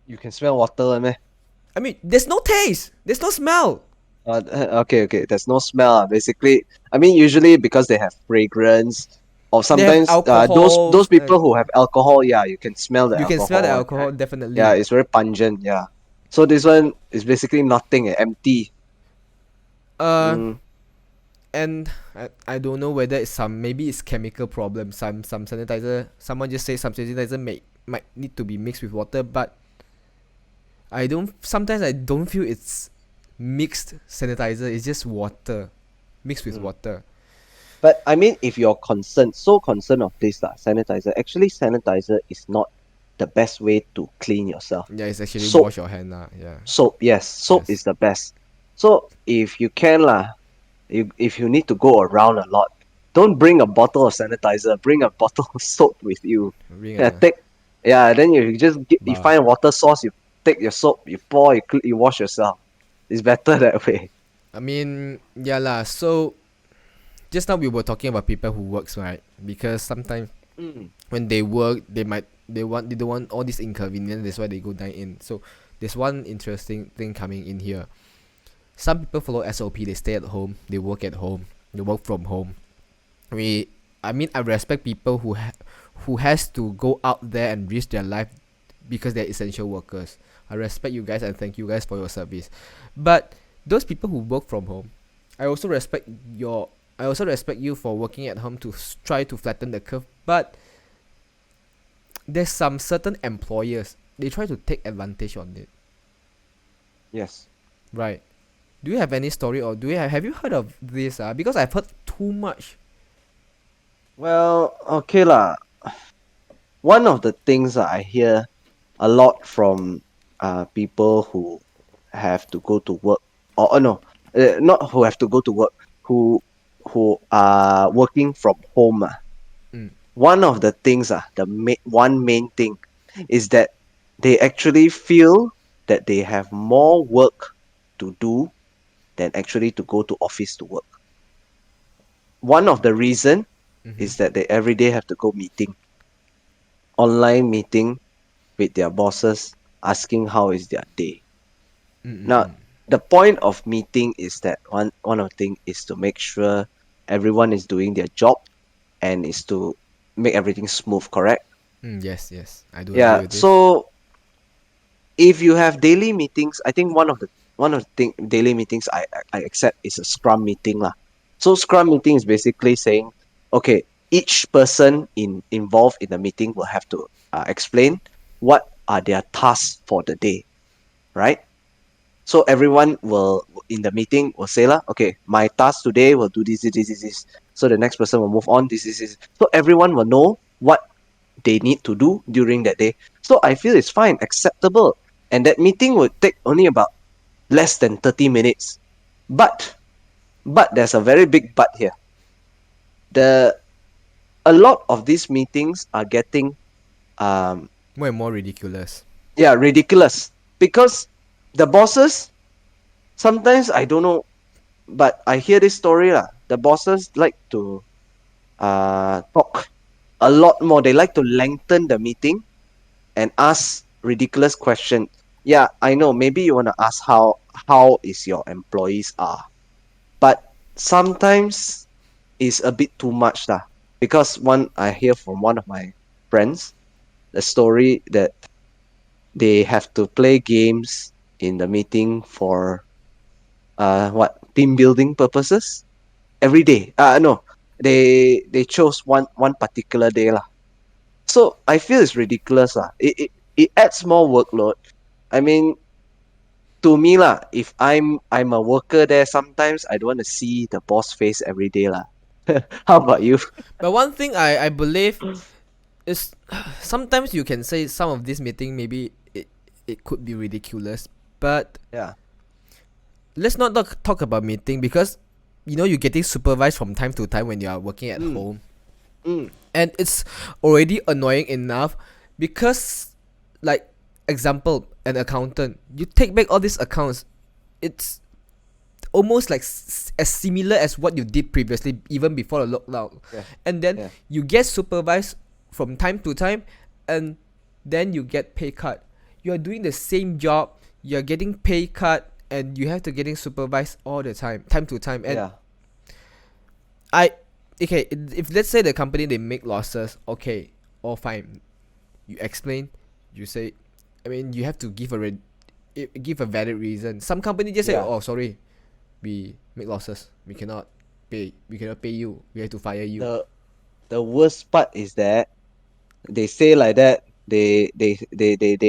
You can smell water, meh? I mean, there's no taste. There's no smell. Okay. There's no smell. Basically, I mean, usually because they have fragrance, or sometimes those people who have alcohol, you can smell the alcohol. You can smell the alcohol, definitely. Yeah, it's very pungent. Yeah. So this one is basically nothing, empty. And I don't know whether it's maybe it's chemical problem. Some sanitizer. Someone just say some sanitizer might need to be mixed with water, but sometimes I don't feel it's mixed sanitizer. It's just water mixed with water. But I mean, if you're concerned of this sanitizer, actually sanitizer is not the best way to clean yourself. Yeah, it's actually soap. Wash your hand yeah. Soap is the best. So if you can if you need to go around a lot, don't bring a bottle of sanitizer, bring a bottle of soap with you. Then you just you find a water source, you take your soap, you pour, you wash yourself. It's better that way. I mean, yeah lah. So just now we were talking about people who works, right? Because sometimes when they work, they don't want all this inconvenience. That's why they go dine in. So there's one interesting thing coming in here. Some people follow SOP. They stay at home. They work at home. They work from home. I respect people who has to go out there and risk their life because they're essential workers. I respect you guys and thank you guys for your service. But those people who work from home, I also respect you for working at home to try to flatten the curve. But there's some certain employers, they try to take advantage on it. Yes. Right. Do you have any story, or have you heard of this? Because I've heard too much. Well, okay lah. One of the things that I hear a lot from people who have to go to work or no, not who have to go to work, who are working from home. Mm. One of the things, one main thing is that they actually feel that they have more work to do than actually to go to office to work. One of the reason Mm-hmm. is that they every day have to go online meeting with their bosses, asking how is their day. Now, Mm-mm-mm. the point of meeting is that one of the thing is to make sure everyone is doing their job and is to make everything smooth, correct? Yes, yes, I do agree Yeah. with this. So if you have daily meetings, I think one of the daily meetings I accept is a Scrum meeting lah. So Scrum meeting is basically saying, okay, each person involved in the meeting will have to explain what are their tasks for the day, right? So everyone will in the meeting will say lah, okay, my task today will do this. So the next person will move on. This. So everyone will know what they need to do during that day. So I feel it's fine, acceptable. And that meeting would take only about less than 30 minutes. But there's a very big but here. The A lot of these meetings are getting um More and more ridiculous. ridiculous because the bosses sometimes I don't know, but I hear this story lah. The bosses like to talk a lot more. They like to lengthen the meeting and ask ridiculous questions. Yeah, I know. Maybe you want to ask how is your employees are, but sometimes it's a bit too much lah. Because one I hear from one of my friends the story that they have to play games in the meeting for what team building purposes every day. No, they chose one particular day lah. So I feel it's ridiculous lah. It adds more workload. I mean, to me lah, if I'm a worker there, sometimes I don't want to see the boss face every day lah. How about you? But one thing I believe is sometimes you can say some of this meeting maybe it could be ridiculous, but Yeah. let's not talk about meeting because you're getting supervised from time to time when you are working at Mm, home, mm, and it's already annoying enough because, like, example, an accountant, you take back all these accounts, it's almost like as similar as what you did previously even before the lockdown, yeah, and then yeah, you get supervised from time to time, and then you get pay cut. You're doing the same job, you're getting pay cut, and you have to getting supervised all the time to time. And yeah, I okay, if let's say the company they make losses, okay, all fine. You explain, you say, I mean, you have to give give a valid reason. Some company just say, yeah. oh, sorry, we make losses, we cannot pay you, we have to fire you. The the worst part is that they say like that, they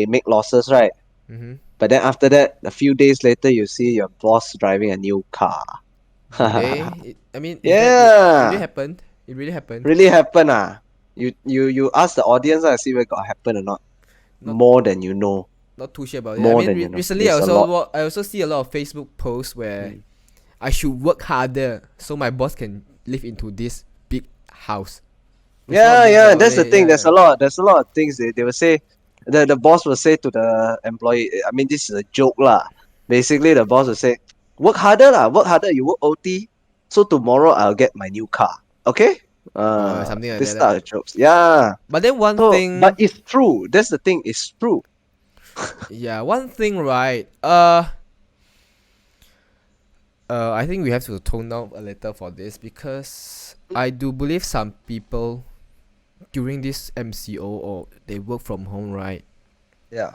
make losses, right? Mm-hmm. But then after that, a few days later, you see your boss driving a new car. Do they? I mean, is that it really Yeah, happened? It really happened. really happen ah. You ask the audience see whether got happen or not. Not More than you know, not too sure about it. I more mean, than you know. recently It's a lot. I also see a lot of Facebook posts where Mm. I should work harder so my boss can live into this big house. It's not a Yeah, big yeah. job. That's the thing. Yeah. There's a lot of things they will say. The boss will say to the employee. I mean, this is a joke lah. Basically, the boss will say, "Work harder lah. Work harder. You work OT. So tomorrow I'll get my new car. Okay." Something like This that. type of jokes. Yeah. But then one So, but thing, it's true. That's the thing. It's true. yeah, one thing, right? I think we have to tone down a little for this because I do believe some people during this MCO or they work from home, right? Yeah.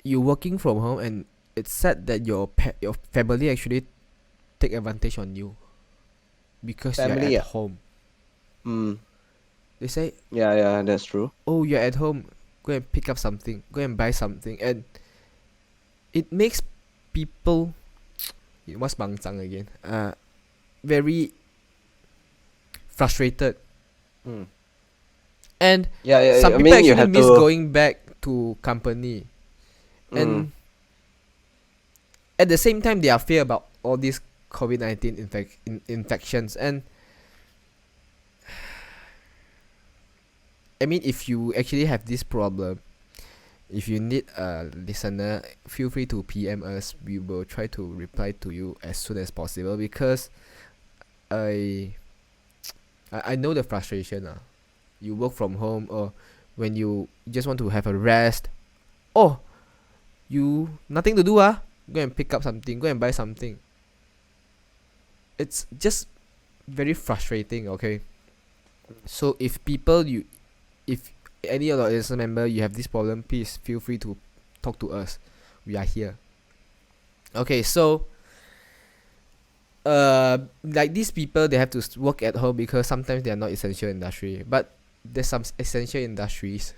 You're working from home, and it's said that your family actually take advantage on you because you're Family. at Yeah. home. Mm. They say, Yeah. Yeah. That's true. "Oh, you're at home. Go and pick up something. Go and buy something," and it makes people what's bangzang again? Very frustrated, Mm. and Yeah. Yeah. some I people mean, you actually have miss to. going back to company, Mm. and at the same time, there are fear about all these COVID-19 infections. And I mean, if you actually have this problem, if you need a listener, feel free to PM us. We will try to reply to you as soon as possible, because I know the frustration. You work from home, or when you just want to have a rest, oh, you nothing to do, go and pick up something, go and buy something. It's just very frustrating, okay? So if any of the listener member, you have this problem, please feel free to talk to us. We are here. Okay, so like these people, they have to work at home because sometimes they are not essential industry, but there's some essential industries.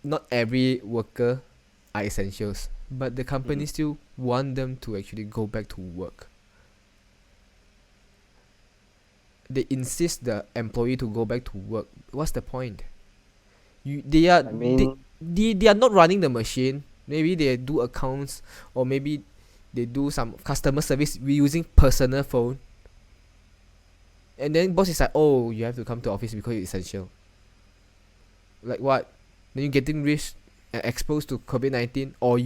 Not every worker are essentials, but the company still want them to actually go back to work. They insist the employee to go back to work. What's the point? They are they are not running the machine. Maybe they do accounts, or maybe they do some customer service using personal phone. And then boss is like, oh, you have to come to office because you're essential. Like what? Then you getting exposed to COVID-19, or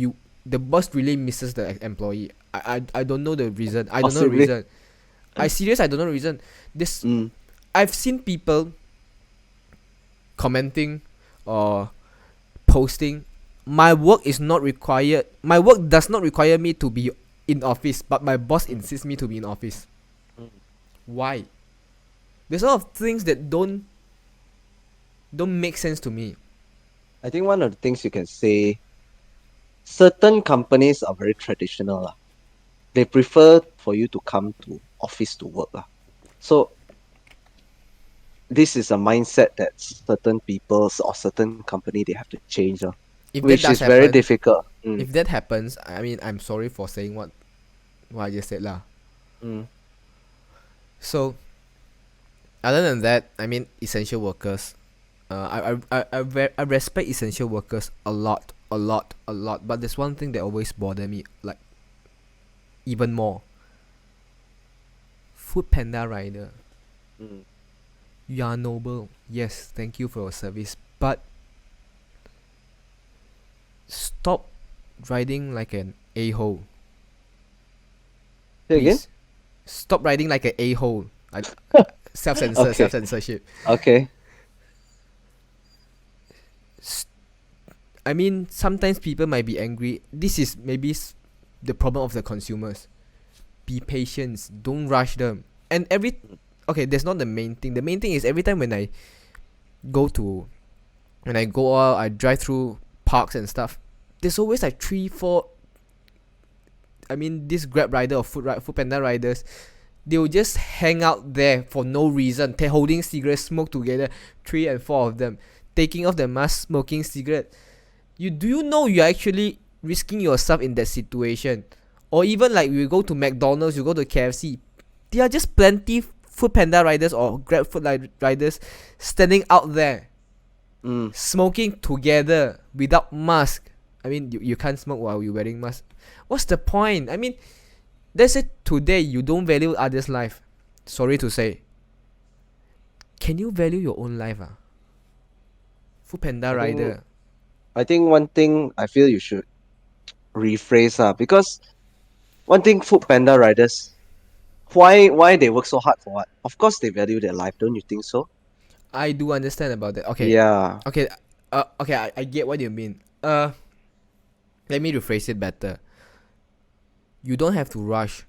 the boss really misses the employee. I don't know the reason. I don't know the reason. I don't know the reason. I've seen people commenting or posting, my work does not require me to be in office, but my boss insists me to be in office. Why? There's a lot of things that don't make sense to me. I think one of the things you can say, certain companies are very traditional. They prefer for you to come to office to work. So this is a mindset that certain people or certain company, they have to change, which is very difficult. If that happens, I mean, I'm sorry for saying what I just said lah. So other than that, I mean, essential workers, I respect essential workers a lot. But there's one thing that always bother me, like even more. Food Panda rider. You are noble. Yes, thank you for your service. But stop riding like an a-hole. Say again? Stop riding like an a-hole. Self-censorship. Okay. I mean, sometimes people might be angry. This is maybe the problem of the consumers. Be patient. Don't rush them. And that's not the main thing. The main thing is every time when I go out, I drive through parks and stuff, there's always like 3-4, I mean, this Grab rider or Food Panda riders, they will just hang out there for no reason. They're holding cigarettes, smoke together, 3 and 4 of them, taking off their mask, smoking cigarette. Do you know you're actually risking yourself in that situation? Or even like you go to McDonald's, you go to KFC, there are just plenty Food Panda riders or Grab Food riders standing out there, smoking together without mask. I mean, you can't smoke while you're wearing mask. What's the point? I mean, let's say today you don't value others' life. Sorry to say. Can you value your own life? Food Panda rider. I think one thing I feel you should rephrase, because one thing Food Panda riders, why they work so hard for what? Of course they value their life, don't you think so? I do understand about that. Okay. Yeah. Okay. I get what you mean. Let me rephrase it better. You don't have to rush.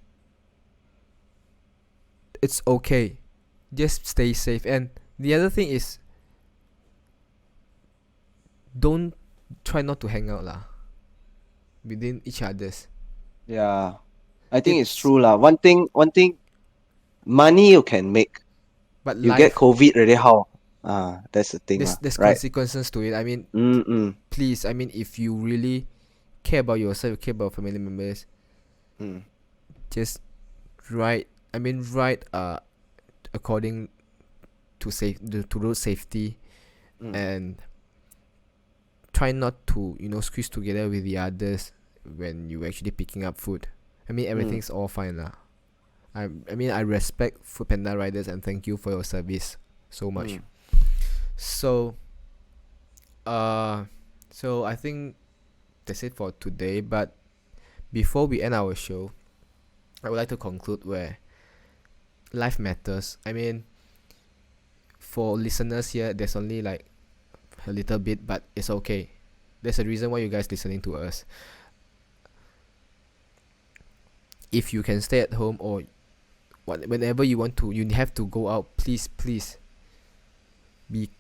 It's okay. Just stay safe. And the other thing is, don't try not to hang out within each other's. Yeah. I think it's true lah. One thing, money you can make, but you get COVID already, how? That's the thing. There's right? consequences to it. I mean, please. I mean, if you really care about yourself, you care about family members, just ride. I mean, ride according to road safety, and try not to squeeze together with the others. when you actually picking up food. I mean, everything's all fine lah. I mean, I respect Foodpanda riders and thank you for your service so much. So, so I think that's it for today. But before we end our show, I would like to conclude where life matters. I mean, for listeners here, there's only like a little bit, but it's okay. There's a reason why you guys listening to us. If you can stay at home or whenever you want to, you have to go out. Please be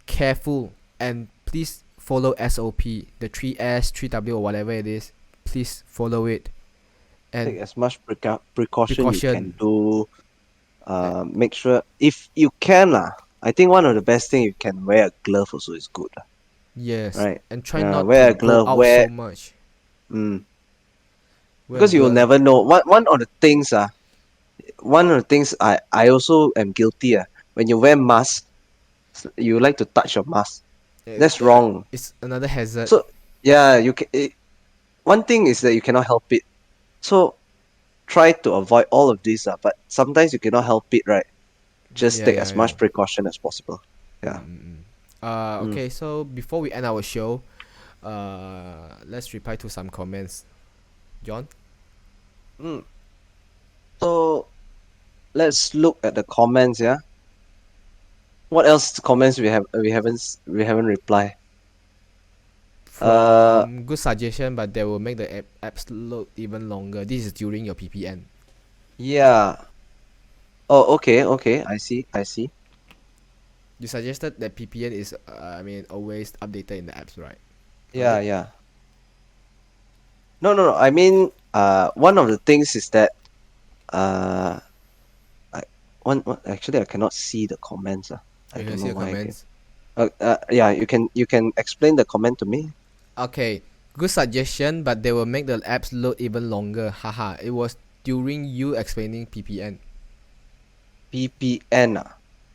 careful and please follow SOP, the 3S, 3W or whatever it is. Please follow it. And take as much precaution you can do. Make sure if you can I think one of the best thing you can wear a glove also is good. Yes. Right. And try not wear to a glove, go out wear so much. Because you will never know. One of the things I also am guilty. When you wear mask, you like to touch your mask. That's wrong. It's another hazard. So yeah, you can. One thing is that you cannot help it. So try to avoid all of this. But sometimes you cannot help it, right? Just take as much precaution as possible. Yeah. Okay. So before we end our show, let's reply to some comments. John. So let's look at the comments. Yeah. What else comments we haven't replied? Good suggestion, but they will make the apps load even longer. This is during your PPN. Yeah. Oh, okay. I see. You suggested that PPN is, always updated in the apps, right? Yeah. No. I mean, one of the things is that, actually I cannot see the comments. I don't know why. Comments. Yeah, you can explain the comment to me. Okay, good suggestion, but they will make the apps load even longer. Haha, it was during you explaining PPN. PPN,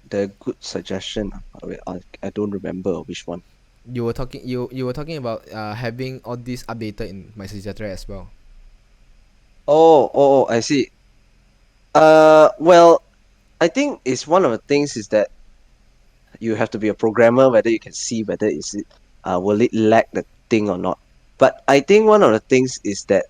the good suggestion. Wait, I don't remember which one. You were talking about having all this updated in MySejahtera as well. Oh, I see. Well, I think it's one of the things is that you have to be a programmer whether you can see whether will it lag the thing or not. But I think one of the things is that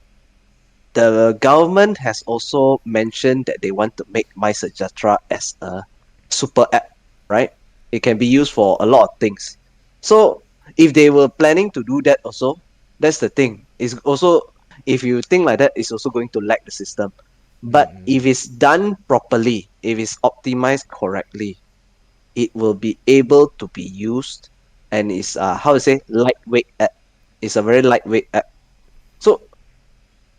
the government has also mentioned that they want to make MySejahtera as a super app, right? It can be used for a lot of things. So if they were planning to do that also, that's the thing. It's also, if you think like that, it's also going to lag the system. But if it's done properly, if it's optimized correctly, it will be able to be used, and it's lightweight app. It's a very lightweight app. So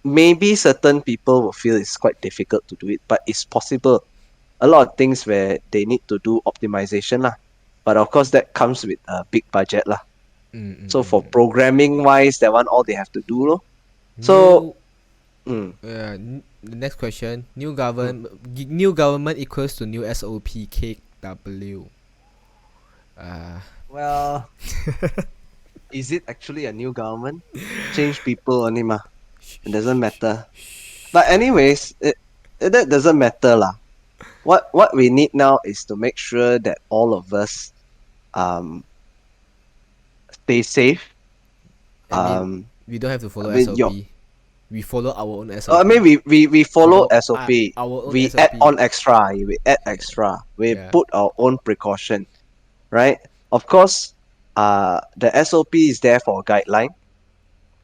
maybe certain people will feel it's quite difficult to do it, but it's possible. A lot of things where they need to do optimization lah. But of course that comes with a big budget lah. So for programming wise, that one all they have to do lor. So the next question: new government equals to new SOP KW. Well, is it actually a new government? Change people only ma. It doesn't matter. But anyways, that doesn't matter lah. What we need now is to make sure that all of us stay safe. We don't have to follow SOP. We follow our own SOP. I mean, we follow SOP. Our own we SOP. add on extra. We add extra. We put our own precaution, right? Of course, the SOP is there for a guideline,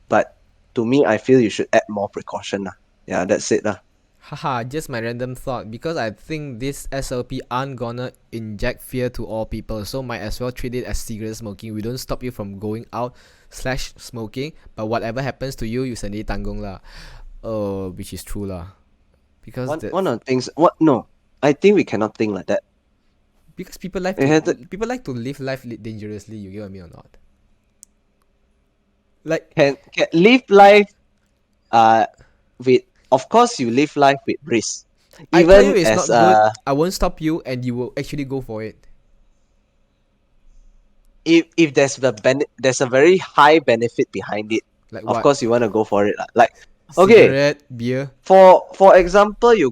but to me, I feel you should add more precaution lah. Yeah, that's it lah. Haha, just my random thought, because I think this SOP aren't gonna inject fear to all people, so might as well treat it as cigarette smoking. We don't stop you from going out / smoking, but whatever happens to you, you sendiri tanggung lah. Which is true lah. Because one of the things, I think we cannot think like that. Because people like to live life dangerously. You get what I mean or not? Like can live life, with, of course you live life with risk. I tell you it's not good. I won't stop you, and you will actually go for it. If there's there's a very high benefit behind it, Like of what? course you want to go for it lah. Like, okay, Cigarette, beer. for example, you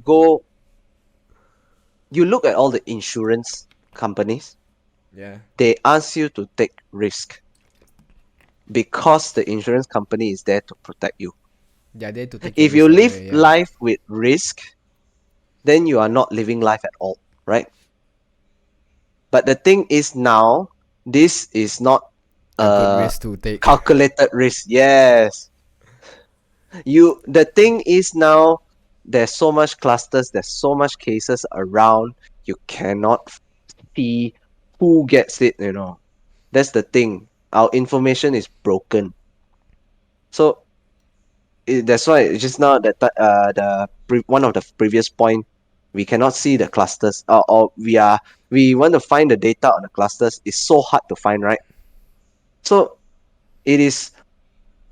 look at all the insurance companies, Yeah. they ask you to take risk because the insurance company is there to protect you. Yeah, they to take your If you risk live away. Yeah. life with risk, then you are not living life at all, right? But the thing is now, this is not A good a risk to take. calculated risk. Yes. The thing is now, there's so much clusters, there's so much cases around, you cannot see who gets it, That's the thing. Our information is broken. So that's why just now that one of the previous point, we cannot see the clusters, or we want to find the data on the clusters. It's so hard to find, right? So it is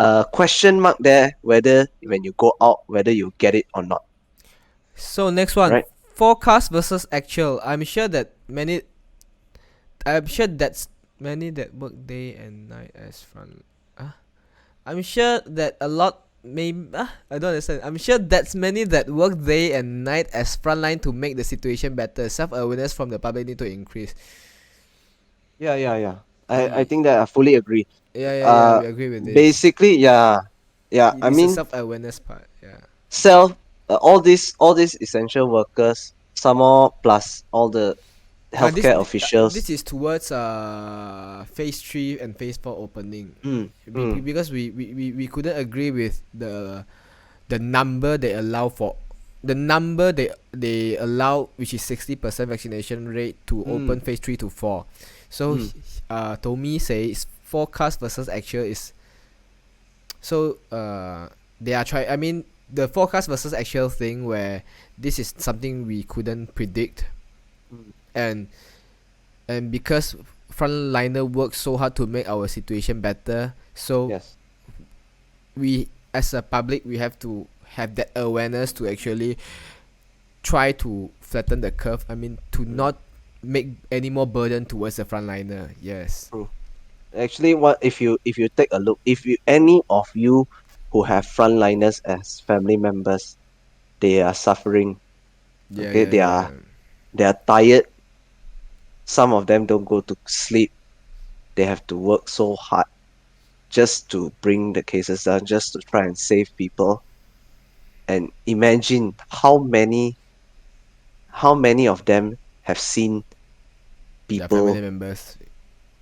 a question mark there whether when you go out whether you get it or not, So next one, right? forecast versus actual. I'm sure that's many that work day and night as front. I'm sure that a lot. Maybe I don't understand. I'm sure that's many that work day and night as frontline to make the situation better. Self-awareness from the public need to increase. Yeah. I think that I fully agree. Yeah. We agree with this. Basically, yeah. It I is a mean, self-awareness part. Yeah. self all these essential workers, some more plus all the healthcare This officials. is towards phase 3 and phase 4 opening. Mm, mm, Because we couldn't agree with the number they allow for, the number they allow, which is 60% vaccination rate to open mm, phase 3 to 4. So mm. Tommy says forecast versus actual is, so they are trying, I mean, the forecast versus actual thing, where this is something we couldn't predict, Mm. and because frontliner works so hard to make our situation better, so Yes. we as a public, we have to have that awareness to actually try to flatten the curve, I mean, to Mm. not make any more burden towards the frontliner. Yes. True. Actually, what if you take a look, if you any of you who have frontliners as family members, they are suffering. Yeah, Okay, yeah, they yeah. are they are tired. Some of them don't go to sleep. They have to work so hard just to bring the cases down, just to try and save people. And imagine how many of them have seen Their family people, members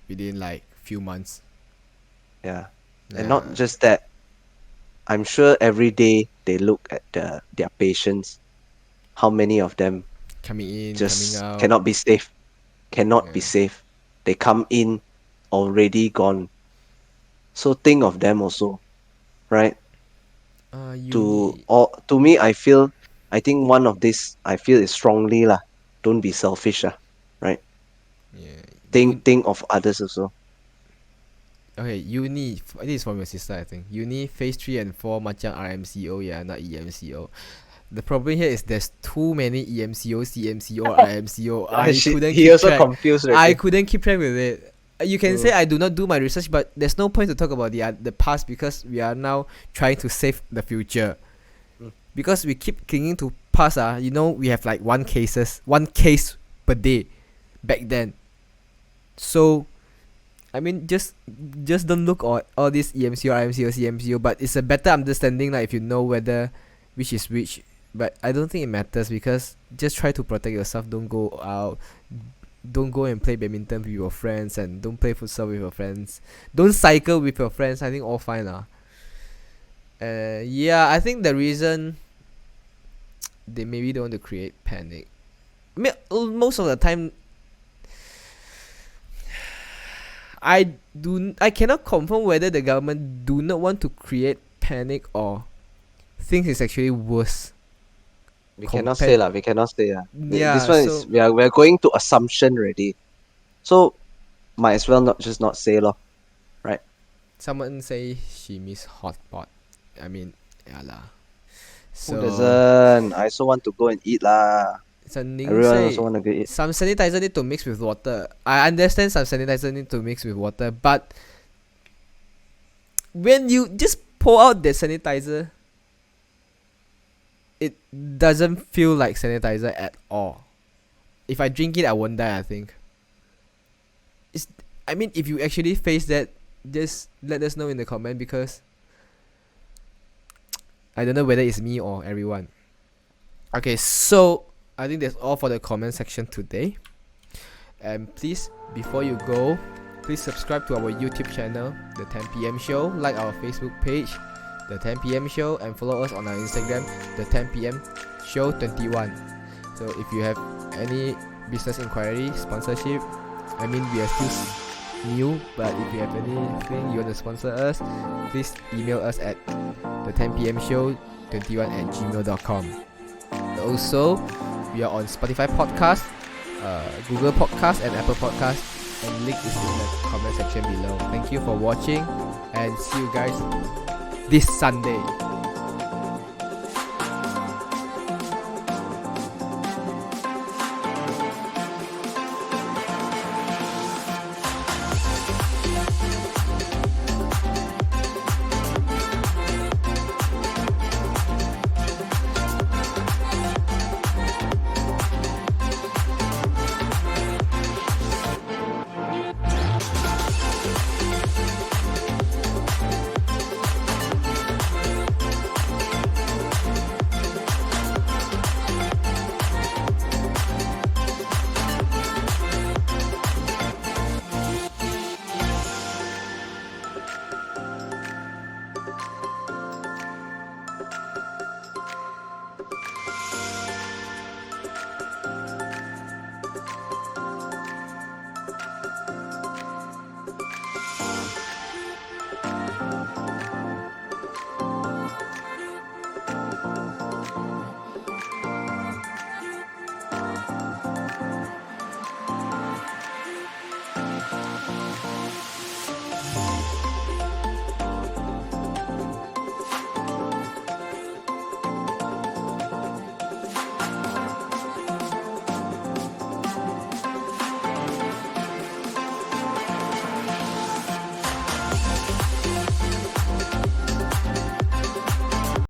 within like few months. yeah. And not Yeah. just that, I'm sure every day they look at their patients, how many of them Coming in, coming just out. cannot be safe, cannot be Yeah. safe. They come in already gone. So think of them also, right? Uni. To me, I think one of this I feel is strongly lah. Don't be selfish lah, right? Yeah. Think of others also. Okay, uni. This is from your sister, I think. Uni phase 3 and 4 macam RMCO, yeah, not EMCO. The problem here is there's too many EMCO, CMCO, RMCO. I couldn't He keep also track. confused I already. couldn't keep track with it. You can say I do not do my research, but there's no point to talk about the past, because we are now trying to save the future. Mm. Because we keep clinging to past. We have like one case per day back then. So I mean, just don't look at all this EMCO, RMCO, CMCO, but it's a better understanding, like, if you know whether which is which. But I don't think it matters, because just try to protect yourself. Don't go out. Don't go and play badminton with your friends, and don't play futsal with your friends. Don't cycle with your friends. I think all fine lah. Yeah, I think the reason they maybe don't want to create panic. I mean, most of the time, I cannot confirm whether the government do not want to create panic, or things is actually worse. We cannot say lah. This Yeah, one is so we're going to assumption already. So might as well not say lor. someone say she miss hot pot. I mean, yeah lah. Who So doesn't? I also want to go and eat lah. Ning Everyone say also want to go eat. some sanitizer need to mix with water. I understand some sanitizer need to mix with water, but when you just pour out the sanitizer, it doesn't feel like sanitizer at all. If I drink it, I won't die, I think. I mean, if you actually face that, just let us know in the comment, because I don't know whether it's me or everyone. Okay, so I think that's all for the comment section today. And please, before you go, please subscribe to our YouTube channel, The 10 PM Show, like our Facebook page, The 10 PM Show, and follow us on our Instagram, The 10 PM Show 21. So if you have any business inquiry, sponsorship, I mean, we are still new, but if you have anything you want to sponsor us, please email us at the 10 PM Show 21@gmail.com. Also, we are on Spotify Podcast, Google Podcast, and Apple Podcast, and link is in the comment section below. Thank you for watching, and see you guys this Sunday.